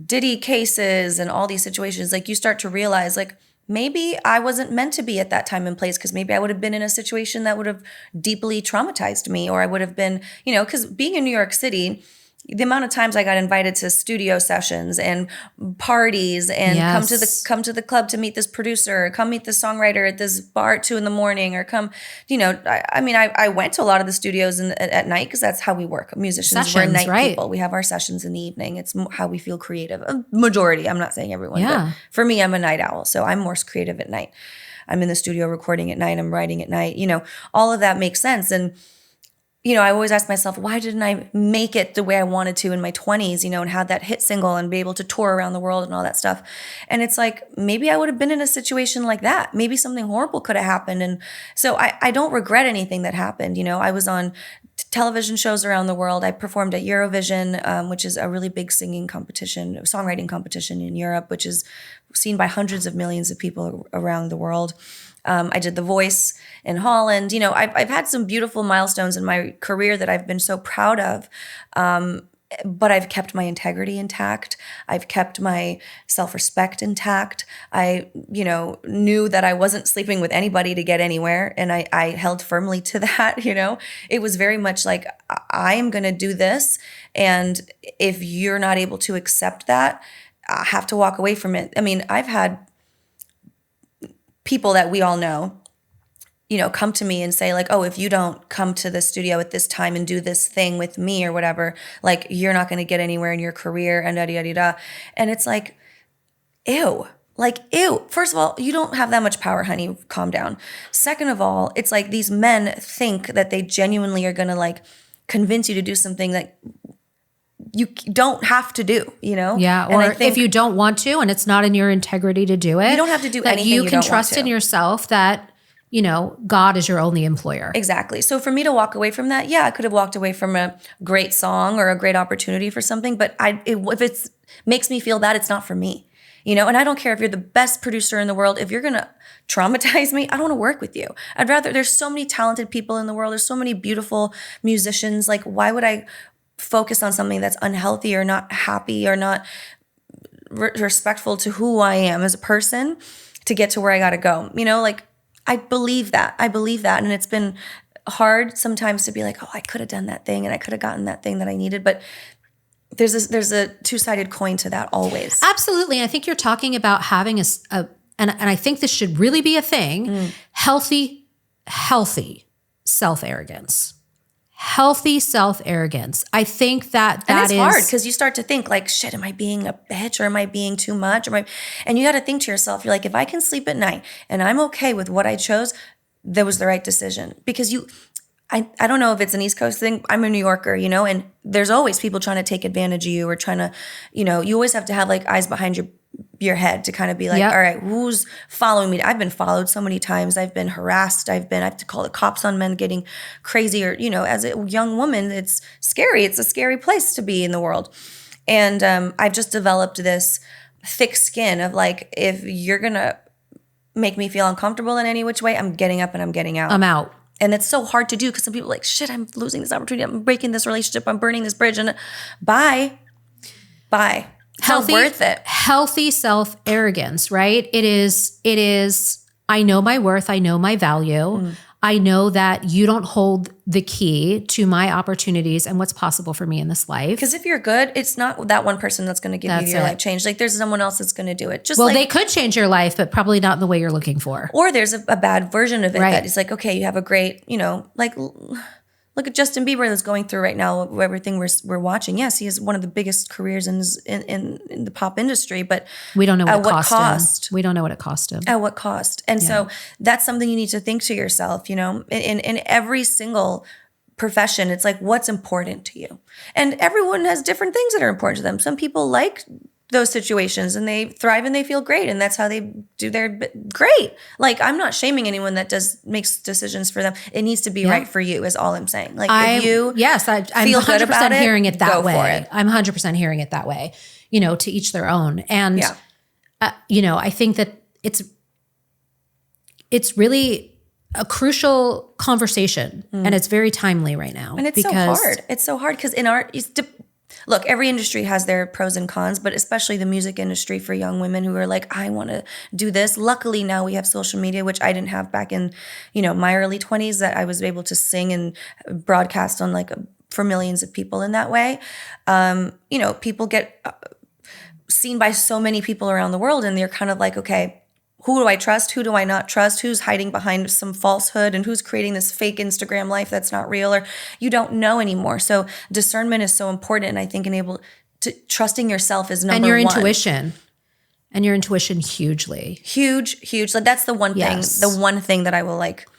Diddy cases and all these situations, like you start to realize like, maybe I wasn't meant to be at that time and place, because maybe I would have been in a situation that would have deeply traumatized me, or I would have been, because being in New York City, the amount of times I got invited to studio sessions and parties and
Yes.
come to the club to meet this producer, or come meet this songwriter at this bar at 2 a.m, or come, I went to a lot of the studios at night because that's how we work. Musicians, we're
Sessions,
night
right.
people. We have our sessions in the evening. It's how we feel creative. A majority, I'm not saying everyone,
Yeah.
but for me, I'm a night owl. So I'm more creative at night. I'm in the studio recording at night. I'm writing at night. All of that makes sense. And I always ask myself, why didn't I make it the way I wanted to in my 20s, and have that hit single and be able to tour around the world and all that stuff. And it's like, maybe I would have been in a situation like that. Maybe something horrible could have happened. And so I don't regret anything that happened. I was on television shows around the world. I performed at Eurovision, which is a really big songwriting competition in Europe, which is seen by hundreds of millions of people around the world. I did The Voice in Holland. I've had some beautiful milestones in my career that I've been so proud of. But I've kept my integrity intact. I've kept my self-respect intact. I, knew that I wasn't sleeping with anybody to get anywhere. And I held firmly to that, It was very much like, I am going to do this. And if you're not able to accept that, I have to walk away from it. I mean, I've had people that we all know, come to me and say like, oh, if you don't come to the studio at this time and do this thing with me or whatever, like you're not going to get anywhere in your career and da-da-da-da. And it's like, ew. First of all, you don't have that much power, honey. Calm down. Second of all, it's like these men think that they genuinely are going to like convince you to do something that you don't have to do,
Yeah,
And
or
I think
if you don't want to and it's not in your integrity to do it.
You don't have to do
that
anything
you
you
can
don't
trust
want to.
in yourself that, God is your only employer.
Exactly. So for me to walk away from that, yeah, I could have walked away from a great song or a great opportunity for something, but if it makes me feel bad, it's not for me, And I don't care if you're the best producer in the world. If you're going to traumatize me, I don't want to work with you. There's so many talented people in the world. There's so many beautiful musicians. Like, why would I focus on something that's unhealthy or not happy or not respectful to who I am as a person to get to where I got to go? I believe that. And it's been hard sometimes to be like, oh, I could have done that thing and I could have gotten that thing that I needed. But there's a two-sided coin to that always.
Absolutely. I think you're talking about having and I think this should really be a thing, healthy self-arrogance. Healthy self-arrogance. I think that
and it's
is
hard because you start to think like, shit, am I being a bitch or am I being too much? And you got to think to yourself, you're like, if I can sleep at night and I'm okay with what I chose, that was the right decision. Because I don't know if it's an East Coast thing. I'm a New Yorker, and there's always people trying to take advantage of you or trying to, you always have to have like eyes behind your head to kind of be like,
Yep.
all right, who's following me? I've been followed so many times. I've been harassed. I have to call the cops on men getting crazy, or, as a young woman, it's scary. It's a scary place to be in the world. And I've just developed this thick skin of like, if you're going to make me feel uncomfortable in any which way, I'm getting up and I'm getting out.
I'm out.
And it's so hard to do because some people are like, shit, I'm losing this opportunity. I'm breaking this relationship. I'm burning this bridge. And bye. It's not worth it.
Healthy self-arrogance, right? It is, I know my worth. I know my value. I know that you don't hold the key to my opportunities and what's possible for me in this life.
Because if you're good, it's not that one person that's going to give you your life change. Like there's someone else that's going to do it.
They could change your life, but probably not in the way you're looking for.
Or there's a bad version of it
Right.
that is like, okay, you have a great, like look at Justin Bieber that's going through right now, everything we're watching. Yes, he has one of the biggest careers in the pop industry, but
we don't know
at
what
what cost?
We don't know what it cost him.
At what cost? And so that's something you need to think to yourself, in every single profession, it's like, what's important to you? And everyone has different things that are important to them. Some people like those situations and they thrive and they feel great and that's how they do their great. Like, I'm not shaming anyone that makes decisions for them. It needs to be right for you is all I'm saying. Like if you
I'm
feel
100%
good about it,
hearing it that
go
way.
for it.
I'm 100% hearing it that way, to each their own. And, I think that it's really a crucial conversation and it's very timely right now.
And it's so hard. It's so hard because in art, look, every industry has their pros and cons, but especially the music industry for young women who are like, I want to do this. Luckily, now we have social media, which I didn't have back in, my early 20s, that I was able to sing and broadcast on like for millions of people in that way. People get seen by so many people around the world, and they're kind of like, okay, who do I trust? Who do I not trust? Who's hiding behind some falsehood, and who's creating this fake Instagram life that's not real, or you don't know anymore. So discernment is so important. And I think trusting yourself is number one.
And your intuition hugely.
Huge. Like that's the one thing that I will like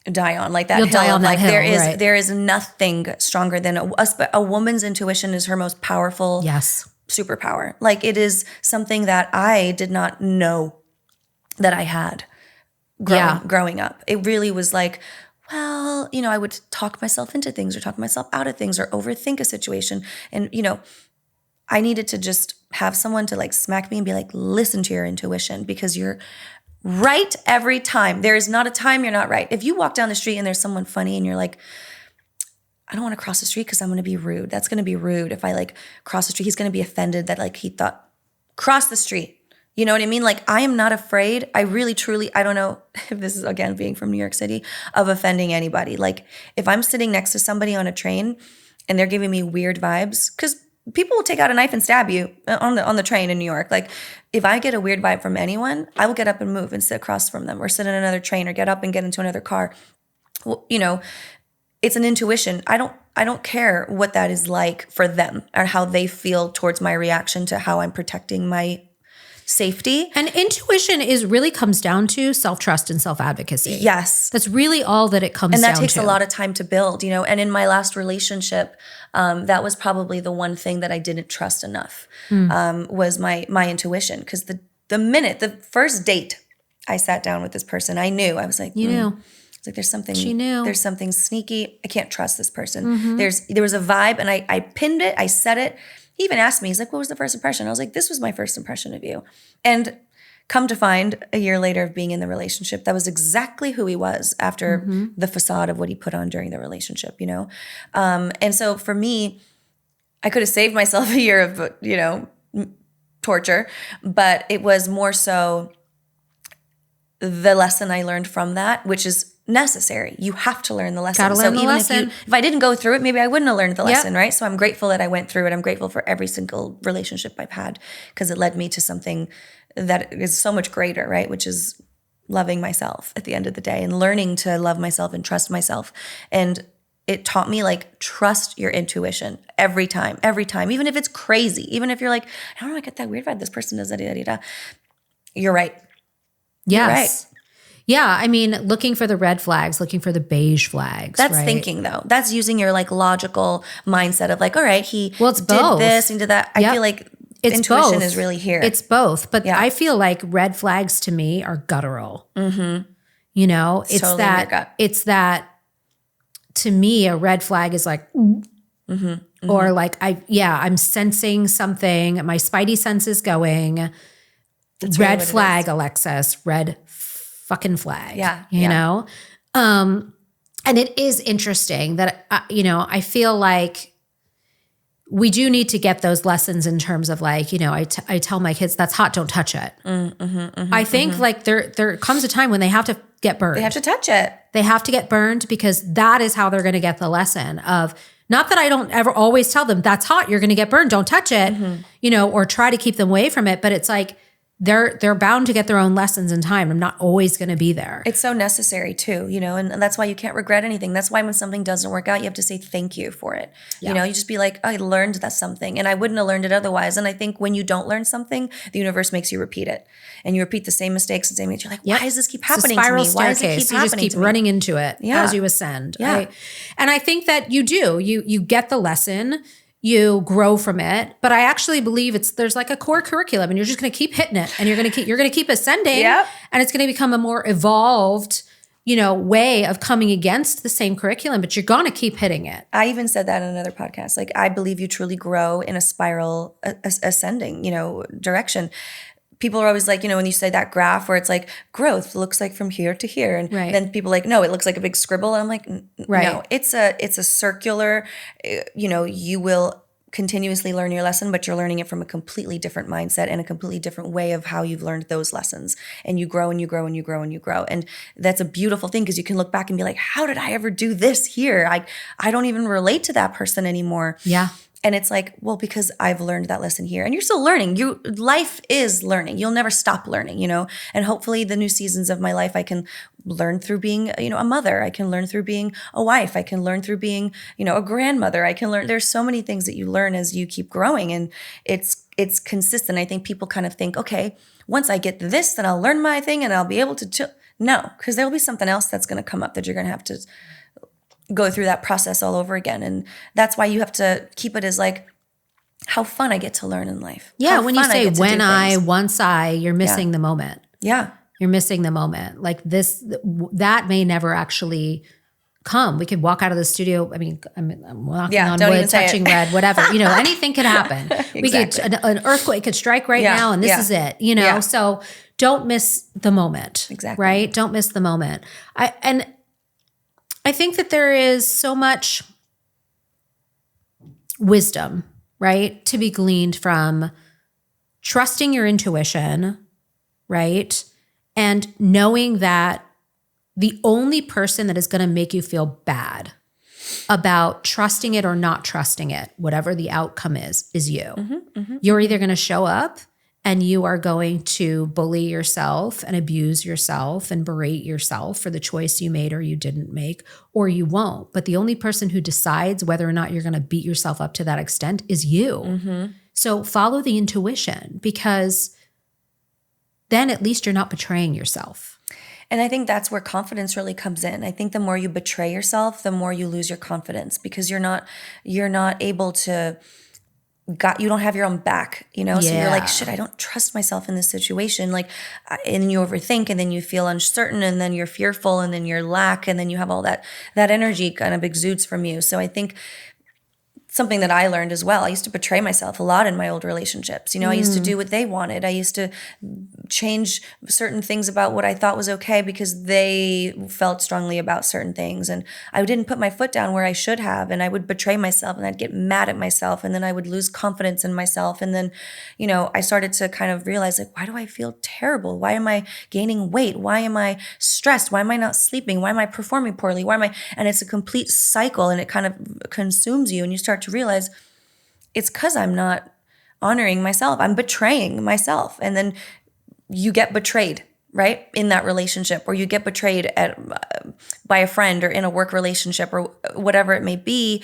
die on, like that
You'll
hill.
Die on that hill, right.
There is nothing stronger than a woman's intuition is her most powerful superpower. Like it is something that I did not know that I had growing up. It really was like, well, I would talk myself into things or talk myself out of things or overthink a situation. And, I needed to just have someone to like smack me and be like, listen to your intuition, because you're right every time. There is not a time you're not right. If you walk down the street and there's someone funny and you're like, I don't want to cross the street because I'm going to be rude. That's going to be rude. If I like cross the street, he's going to be offended that like he thought, cross the street. You know what I mean? Like I am not afraid. I really, truly, I don't know if this is again being from New York City, of offending anybody. Like if I'm sitting next to somebody on a train and they're giving me weird vibes, because people will take out a knife and stab you on the train in New York. Like if I get a weird vibe from anyone, I will get up and move and sit across from them, or sit in another train, or get up and get into another car. Well, it's an intuition. I don't care what that is like for them or how they feel towards my reaction to how I'm protecting my safety.
And intuition really comes down to self-trust and self-advocacy.
Yes.
That's really all that it comes down to.
And that takes a lot of time to build, And in my last relationship, that was probably the one thing that I didn't trust enough, was my intuition. Because the first date I sat down with this person, I knew. I was like,
You knew.
It's like there's something.
She knew.
There's something sneaky. I can't trust this person. There was a vibe, and I pinned it. I said it. He even asked me, he's like, what was the first impression? I was like, this was my first impression of you. And come to find, a year later of being in the relationship, that was exactly who he was after the facade of what he put on during the relationship, And so for me, I could have saved myself a year of, torture, but it was more so the lesson I learned from that, which is necessary. You have to learn the lesson.
Gotta learn the lesson.
If I didn't go through it, maybe I wouldn't have learned the lesson, right? So I'm grateful that I went through it. I'm grateful for every single relationship I've had, because it led me to something that is so much greater, right? Which is loving myself at the end of the day, and learning to love myself and trust myself. And it taught me, like, trust your intuition every time, even if it's crazy, even if you're like, I don't know, I get that weird vibe. This person does da-da-da-da. You're right.
Yes.
You're right.
Yeah, I mean, looking for the red flags, looking for the beige flags.
That's
right?
thinking, though. That's using your like logical mindset of like, all right, he did
both.
this and did that. I feel like intuition is really here.
It's both, but I feel like red flags to me are guttural. It's totally it's that to me a red flag is like, or like I'm sensing something. My spidey sense is going. That's red really flag, Alexis. Red fucking flag. You know? And it is interesting that, I feel like we do need to get those lessons in terms of like, I tell my kids, that's hot, don't touch it. I think like there comes a time when they have to get burned.
They have to touch it.
They have to get burned, because that is how they're going to get the lesson of, not that I don't ever always tell them that's hot, you're going to get burned, don't touch it, or try to keep them away from it. But it's like, they're bound to get their own lessons in time. I'm not always going to be there.
It's so necessary too, and that's why you can't regret anything. That's why when something doesn't work out, you have to say thank you for it. You just be like, I learned that something, and I wouldn't have learned it otherwise. And I think when you don't learn something, the universe makes you repeat it, and you repeat the same mistakes and same things. You're like, why does this keep happening to me? Why does it keep happening to me?
You just keep running into it as you ascend.
Yeah.
And I think that you do. You get the lesson. You grow from it, but I actually believe there's like a core curriculum, and you're just going to keep hitting it, and you're going to keep ascending, and it's going to become a more evolved, way of coming against the same curriculum, but you're going to keep hitting it.
I even said that in another podcast. Like, I believe you truly grow in a spiral ascending, direction. People are always like, when you say that graph where it's like growth looks like from here to here. And then people are like, no, it looks like a big scribble. And I'm like, no, it's a circular, you will continuously learn your lesson, but you're learning it from a completely different mindset and a completely different way of how you've learned those lessons. And you grow and you grow and you grow and you grow. And that's a beautiful thing, because you can look back and be like, how did I ever do this here? I don't even relate to that person anymore.
Yeah.
And it's like, well, because I've learned that lesson here. And you're still learning. Life is learning. You'll never stop learning, you know? And hopefully the new seasons of my life, I can learn through being, you know, a mother. I can learn through being a wife. I can learn through being, you know, a grandmother. I can learn. There's so many things that you learn as you keep growing. And it's consistent. I think people kind of think, okay, once I get this, then I'll learn my thing and I'll be able to chill. No, because there'll be something else that's going to come up that you're going to have to go through that process all over again. And that's why you have to keep it as like how fun I get to learn in life.
Yeah. When you say when I, once I, you're missing the moment.
Yeah.
You're missing the moment. Like this, that may never actually come. We could walk out of the studio. I mean, I'm walking on wood, touching red, whatever, you know, anything could happen.
Exactly.
We could, an earthquake could strike right now and this is it, you know? So don't miss the moment.
Exactly.
Right? Don't miss the moment. I think that there is so much wisdom, right, to be gleaned from trusting your intuition, right, and knowing that the only person that is going to make you feel bad about trusting it or not trusting it, whatever the outcome is you. You're either going to show up and you are going to bully yourself and abuse yourself and berate yourself for the choice you made or you didn't make, or you won't. But the only person who decides whether or not you're going to beat yourself up to that extent is you. So follow the intuition, because then at least you're not betraying yourself.
And I think that's where confidence really comes in. I think the more you betray yourself, the more you lose your confidence, because you're not able to you don't have your own back, you know? So you're like, shit, I don't trust myself in this situation. Like, and you overthink, and then you feel uncertain, and then you're fearful, and then you're lack, and then you have all that energy kind of exudes from you. So I think something that I learned as well, I used to betray myself a lot in my old relationships. You know, I used to do what they wanted. I used to change certain things about what I thought was okay because they felt strongly about certain things. And I didn't put my foot down where I should have. And I would betray myself, and I'd get mad at myself. And then I would lose confidence in myself. And then, you know, I started to kind of realize, like, why do I feel terrible? Why am I gaining weight? Why am I stressed? Why am I not sleeping? Why am I performing poorly? And it's a complete cycle, and it kind of consumes you. And you start to realize it's because I'm not honoring myself. I'm betraying myself. And then you get betrayed, right? In that relationship, or you get betrayed by a friend, or in a work relationship, or whatever it may be,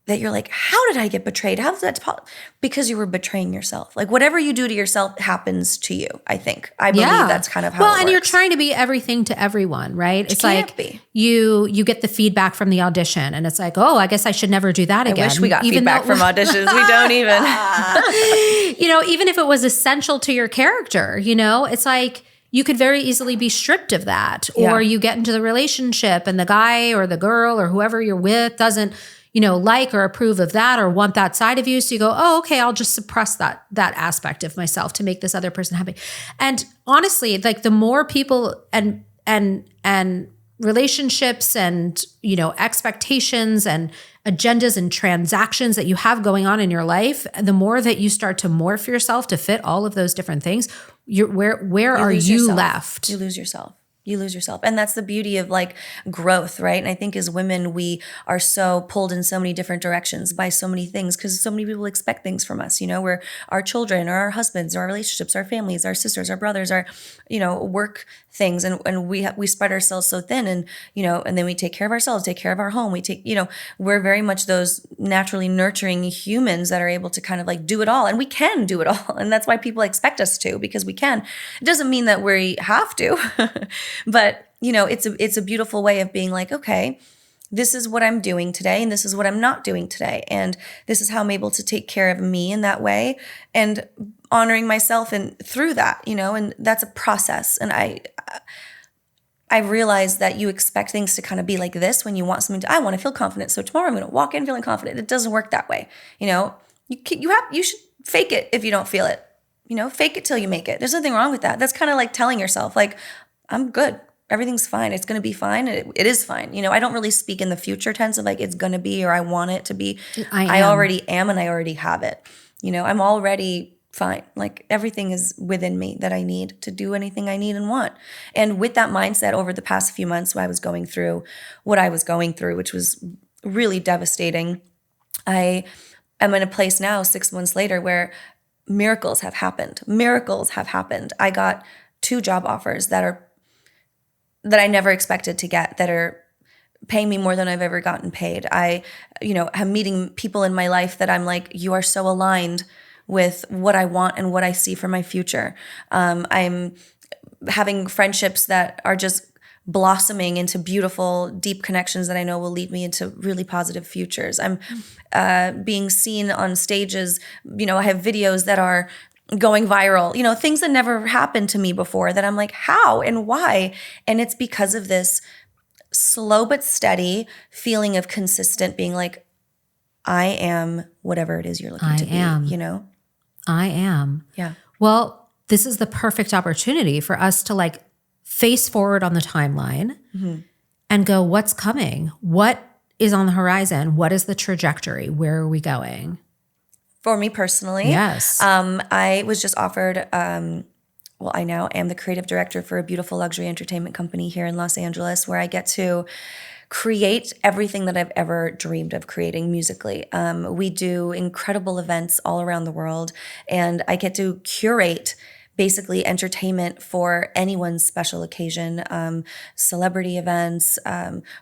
that you're like, how did I get betrayed? How is that possible? Because you were betraying yourself. Like, whatever you do to yourself happens to you, I think. I believe that's kind of how it works.
And you're trying to be everything to everyone, right? It's like you get the feedback from the audition, and it's like, oh, I guess I should never do that again.
I wish we got feedback from auditions. We don't even.
You know, even if it was essential to your character, you know, it's like you could very easily be stripped of that. Or you get into the relationship and the guy or the girl or whoever you're with doesn't, you know, like or approve of that or want that side of you. So you go, oh, okay, I'll just suppress that aspect of myself to make this other person happy. And honestly, like, the more people and relationships and, you know, expectations and agendas and transactions that you have going on in your life, the more that you start to morph yourself to fit all of those different things, where are you left?
You lose yourself. You lose yourself. And that's the beauty of, like, growth, right? And I think as women, we are so pulled in so many different directions by so many things, because so many people expect things from us, you know, we're our children or our husbands or our relationships, our families, our sisters, our brothers, our, you know, work things. And we spread ourselves so thin, and, you know, and then we take care of ourselves, take care of our home. We take, you know, we're very much those naturally nurturing humans that are able to kind of like do it all. And we can do it all. And that's why people expect us to, because we can. It doesn't mean that we have to. But, you know, it's a beautiful way of being like, okay, this is what I'm doing today, and this is what I'm not doing today. And this is how I'm able to take care of me in that way, and honoring myself and through that, you know, and that's a process. And I realize that you expect things to kind of be like this when you want something I want to feel confident. So tomorrow I'm going to walk in feeling confident. It doesn't work that way. You know, you should fake it if you don't feel it, you know, fake it till you make it. There's nothing wrong with that. That's kind of like telling yourself, like, I'm good. everything's fine. It's going to be fine. It is fine. I don't really speak in the future tense of like it's going to be or I want it to be. I already am and I already have it. I'm already fine. Like everything is within me that I need to do anything I need and want. And with that mindset over the past few months, I was going through what I was going through, which was really devastating. I am in a place now 6 months later where miracles have happened. Miracles have happened. I got 2 job offers that I never expected to get, that are paying me more than I've ever gotten paid. I, am meeting people in my life that I'm like, you are so aligned with what I want and what I see for my future. I'm having friendships that are just blossoming into beautiful, deep connections that I know will lead me into really positive futures. I'm being seen on stages. I have videos that are going viral, things that never happened to me before that I'm like, how and why? And it's because of this slow but steady feeling of consistent being like, I am whatever it is you're looking to be,
I am.
Yeah.
Well, this is the perfect opportunity for us to like face forward on the timeline and go, what's coming? What is on the horizon? What is the trajectory? Where are we going?
For me personally,
yes.
I was just offered, I now am the creative director for a beautiful luxury entertainment company here in Los Angeles, where I get to create everything that I've ever dreamed of creating musically. We do incredible events all around the world, and I get to curate basically entertainment for anyone's special occasion, celebrity events,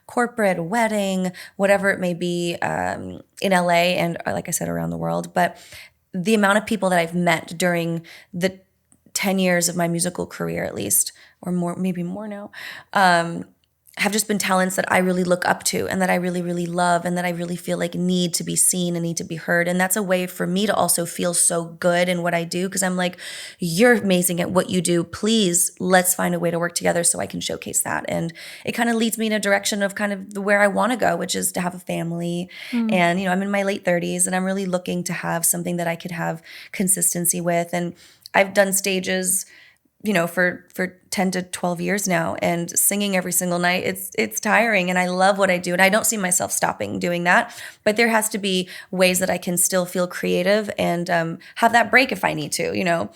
corporate, wedding, whatever it may be, in LA and like I said, around the world. But the amount of people that I've met during the 10 years of my musical career, at least, or more, maybe more now, have just been talents that I really look up to and that I really, really love and that I really feel like need to be seen and need to be heard. And that's a way for me to also feel so good in what I do, because I'm like, you're amazing at what you do. Please, let's find a way to work together so I can showcase that. And it kind of leads me in a direction of kind of where I want to go, which is to have a family. And, I'm in my late 30s and I'm really looking to have something that I could have consistency with. And I've done stages for 10 to 12 years now, and singing every single night, it's tiring, and I love what I do, and I don't see myself stopping doing that. But there has to be ways that I can still feel creative and have that break if I need to,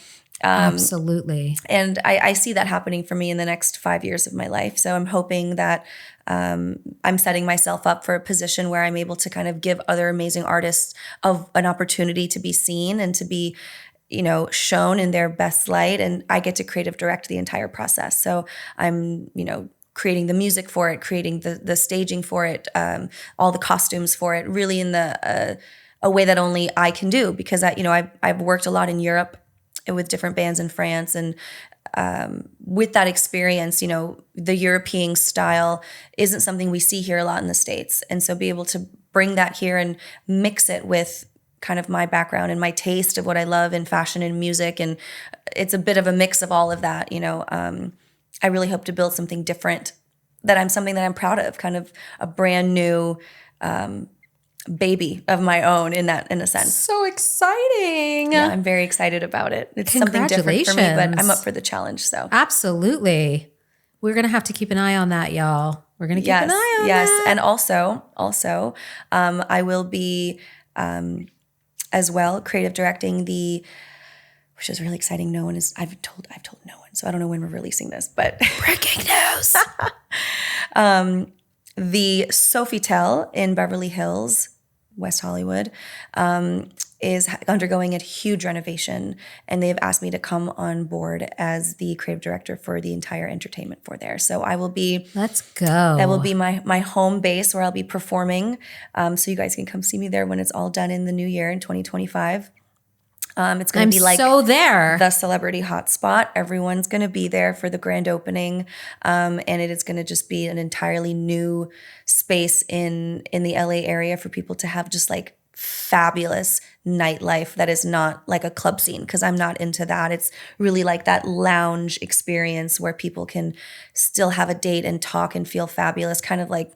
Absolutely.
And I see that happening for me in the next 5 years of my life. So I'm hoping that I'm setting myself up for a position where I'm able to kind of give other amazing artists an opportunity to be seen and to be shown in their best light, and I get to creative direct the entire process. So I'm, creating the music for it, creating the staging for it, all the costumes for it, really in a way that only I can do, because I've worked a lot in Europe with different bands in France, and with that experience, the European style isn't something we see here a lot in the States, and so be able to bring that here and mix it with kind of my background and my taste of what I love in fashion and music. And it's a bit of a mix of all of that, I really hope to build something different, something that I'm proud of, kind of a brand new baby of my own in a sense.
So exciting.
Yeah, I'm very excited about it. It's something different for me, but I'm up for the challenge. So
absolutely. We're going to have to keep an eye on that, y'all. We're going to keep an eye on that.
Yes. And also, I will be as well creative directing which is really exciting. I've told no one, so I don't know when we're releasing this, but
breaking news.
The Sofitel in Beverly Hills, West Hollywood, is undergoing a huge renovation, and they've asked me to come on board as the creative director for the entire entertainment for there. So I will be.
Let's go.
That will be my home base where I'll be performing. So you guys can come see me there when it's all done in the new year in 2025. It's going to be like the celebrity hotspot. Everyone's going to be there for the grand opening. And it is going to just be an entirely new space in the LA area for people to have just like fabulous nightlife that is not like a club scene, because I'm not into that. It's really like that lounge experience where people can still have a date and talk and feel fabulous, kind of like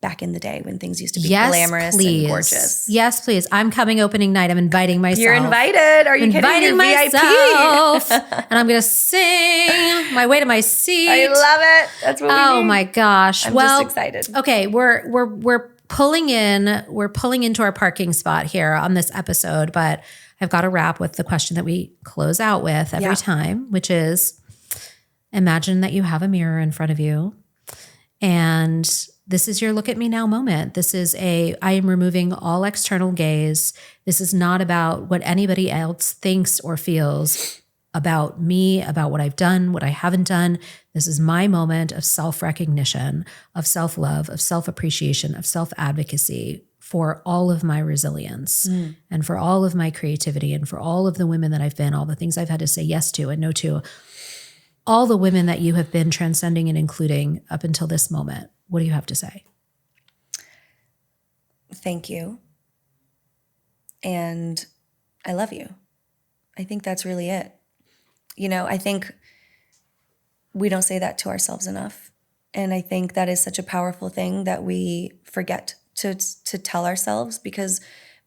back in the day when things used to be glamorous and gorgeous.
Yes, please. I'm coming opening night. I'm inviting myself.
You're invited. Are you kidding? You're
myself. And I'm going to sing my way to my seat.
I love it. That's what we need.
Oh my gosh.
I'm just excited.
Okay, we're pulling into our parking spot here on this episode, but I've got to wrap with the question that we close out with every time, which is, imagine that you have a mirror in front of you and this is your look at me now moment. This is I am removing all external gaze. This is not about what anybody else thinks or feels about me, about what I've done, what I haven't done. This is my moment of self-recognition, of self-love, of self-appreciation, of self-advocacy for all of my resilience and for all of my creativity and for all of the women that I've been, all the things I've had to say yes to and no to, all the women that you have been transcending and including up until this moment. What do you have to say?
Thank you. And I love you. I think that's really it. You know, I think we don't say that to ourselves enough. And I think that is such a powerful thing that we forget to tell ourselves because,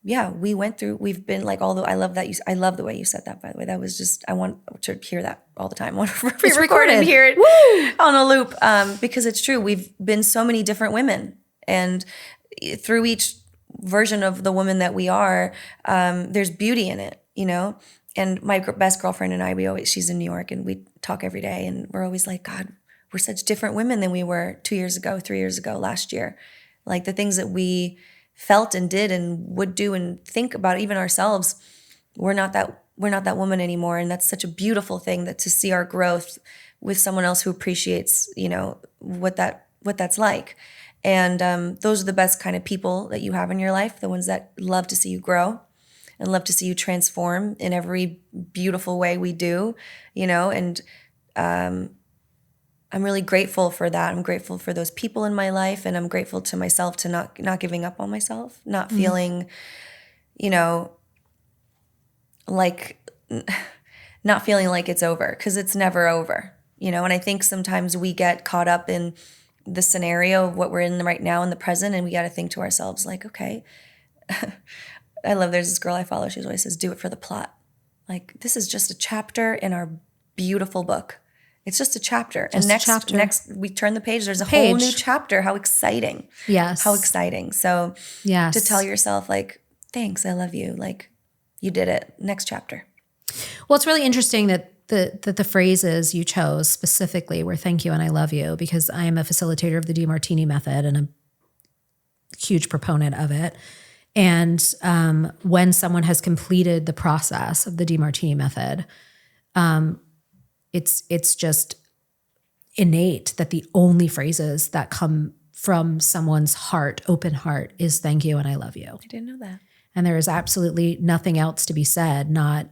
we've been like, although I love the way you said that, by the way. That was just, I want to hear that all the time. I want to re-record and hear it on a loop because it's true. We've been so many different women. And through each version of the woman that we are, there's beauty in it, you know? And my best girlfriend and I, she's in New York and we talk every day and we're always like, God, we're such different women than we were 2 years ago, 3 years ago, last year. Like the things that we felt and did and would do and think about even ourselves, we're not that woman anymore. And that's such a beautiful thing that to see our growth with someone else who appreciates, you know, what that's like. And those are the best kind of people that you have in your life, the ones that love to see you grow and love to see you transform in every beautiful way we do, you know, and I'm really grateful for that. I'm grateful for those people in my life, and I'm grateful to myself to not giving up on myself, not feeling, you know, like not feeling like it's over, because it's never over, you know. And I think sometimes we get caught up in the scenario of what we're in right now in the present, and we got to think to ourselves like, okay, there's this girl I follow. She always says, do it for the plot. Like, this is just a chapter in our beautiful book. It's just a chapter. And next we turn the page, there's a whole new chapter. How exciting.
Yes.
How exciting. So
yes.
To tell yourself like, thanks, I love you. Like, you did it. Next chapter.
Well, it's really interesting that the phrases you chose specifically were thank you and I love you, because I am a facilitator of the DiMartini method and a huge proponent of it. And when someone has completed the process of the DiMartini method, it's just innate that the only phrases that come from someone's heart, open heart, is thank you and I love you.
I didn't know that.
And there is absolutely nothing else to be said. Not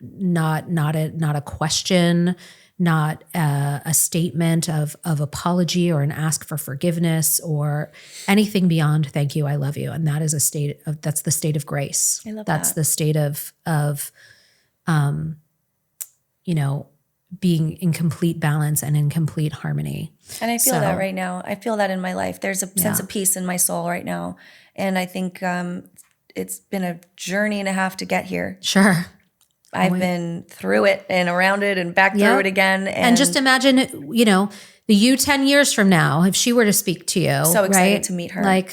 a question, not a statement of apology or an ask for forgiveness or anything beyond thank you, I love you. And that is that's the state of grace.
I love
that's
that.
the state of you know, being in complete balance and in complete harmony.
And I feel that right now. I feel that in my life. There's a sense of peace in my soul right now. And I think it's been a journey and a half to get here.
Sure.
I've been through it and around it and back through it again.
And just imagine, you know, the you 10 years from now, if she were to speak to you.
So excited
right?
to meet her.
Like,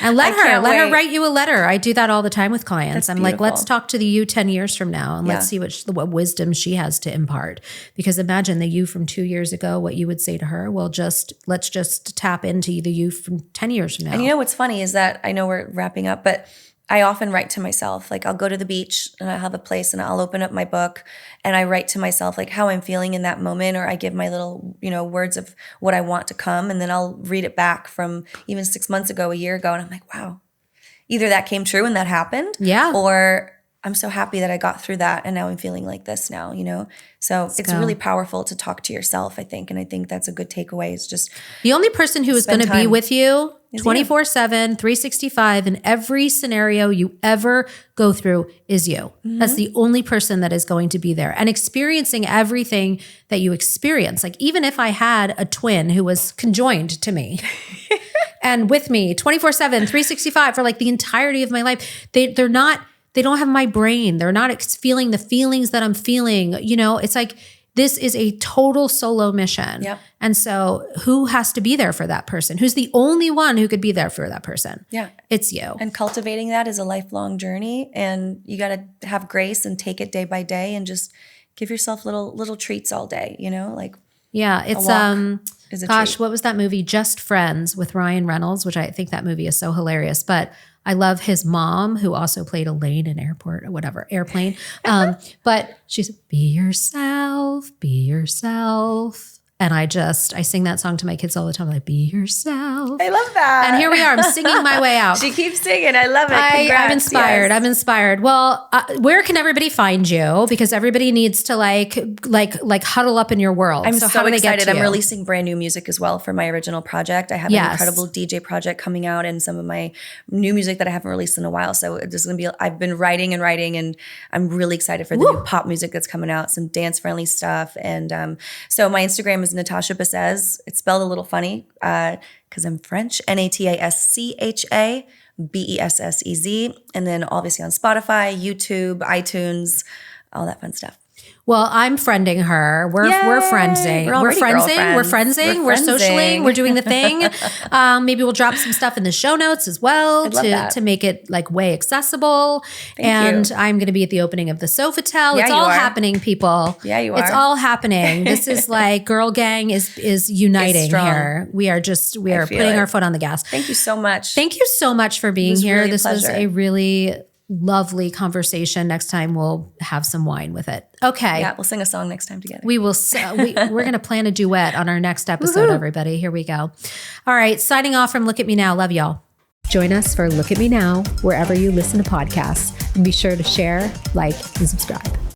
and let her write you a letter. I do that all the time with clients.
That's
I'm
beautiful.
like, let's talk to the you 10 years from now and let's see what wisdom she has to impart. Because imagine the you from 2 years ago, what you would say to her. Well, let's just tap into the you from 10 years from now.
And you know what's funny is that I know we're wrapping up, but I often write to myself. Like, I'll go to the beach and I have a place and I'll open up my book and I write to myself like how I'm feeling in that moment, or I give my little, you know, words of what I want to come, and then I'll read it back from even 6 months ago, a year ago, and I'm like, wow, either that came true and that happened, or I'm so happy that I got through that and now I'm feeling like this now, you know? So it's really powerful to talk to yourself, I think. And I think that's a good takeaway, is just
the only person who is going to be with you 24/7, 365 in every scenario you ever go through is you. Mm-hmm. That's the only person that is going to be there and experiencing everything that you experience. Like, even if I had a twin who was conjoined to me, and with me 24/7, 365 for like the entirety of my life. They don't have my brain. They're not feeling the feelings that I'm feeling. You know, it's like, this is a total solo mission.
Yep.
And so who has to be there for that person? Who's the only one who could be there for that person?
Yeah.
It's you.
And cultivating that is a lifelong journey, and you got to have grace and take it day by day and just give yourself little treats all day, you know, like
yeah, it's
is a
gosh,
treat.
what was that movie? Just Friends with Ryan Reynolds, which I think that movie is so hilarious. But I love his mom, who also played Elaine in Airplane. But she's be yourself, be yourself. And I sing that song to my kids all the time. Like, be yourself.
I love that.
And here we are. I'm singing my way out.
She keeps singing. I love it. Congrats.
I'm inspired.
Yes.
I'm inspired. Well, where can everybody find you? Because everybody needs to like huddle up in your world.
I'm
so
so
how do they get
excited.
to
I'm
you?
releasing brand new music as well for my original project. I have an incredible DJ project coming out, and some of my new music that I haven't released in a while. So it's going to be, I've been writing, and I'm really excited for the new pop music that's coming out, some dance friendly stuff. And so my Instagram is Natascha Bessez. It's spelled a little funny because I'm French. Natascha Bessez. And then obviously on Spotify, YouTube, iTunes, all that fun stuff.
Well, I'm friending her. We're friendsing.
We're already girlfriends.
We're friendsing. We're socialing. We're doing the thing. Maybe we'll drop some stuff in the show notes as well to make it like way accessible.
Thank you.
I'm going to be at the opening of the Sofitel.
Yeah,
it's all happening, people.
Yeah, you are.
It's all happening. This is like Girl Gang is uniting here. We are putting our foot on the gas.
Thank you so much.
Thank you so much for being here.
Really
this was
pleasure.
a really lovely conversation. Next time we'll have some wine with it. Okay.
Yeah, we'll sing a song next time together.
We will. We're going to plan a duet on our next episode, everybody. Here we go. All right. Signing off from Look at Me Now. Love y'all.
Join us for Look at Me Now, wherever you listen to podcasts. And be sure to share, like, and subscribe.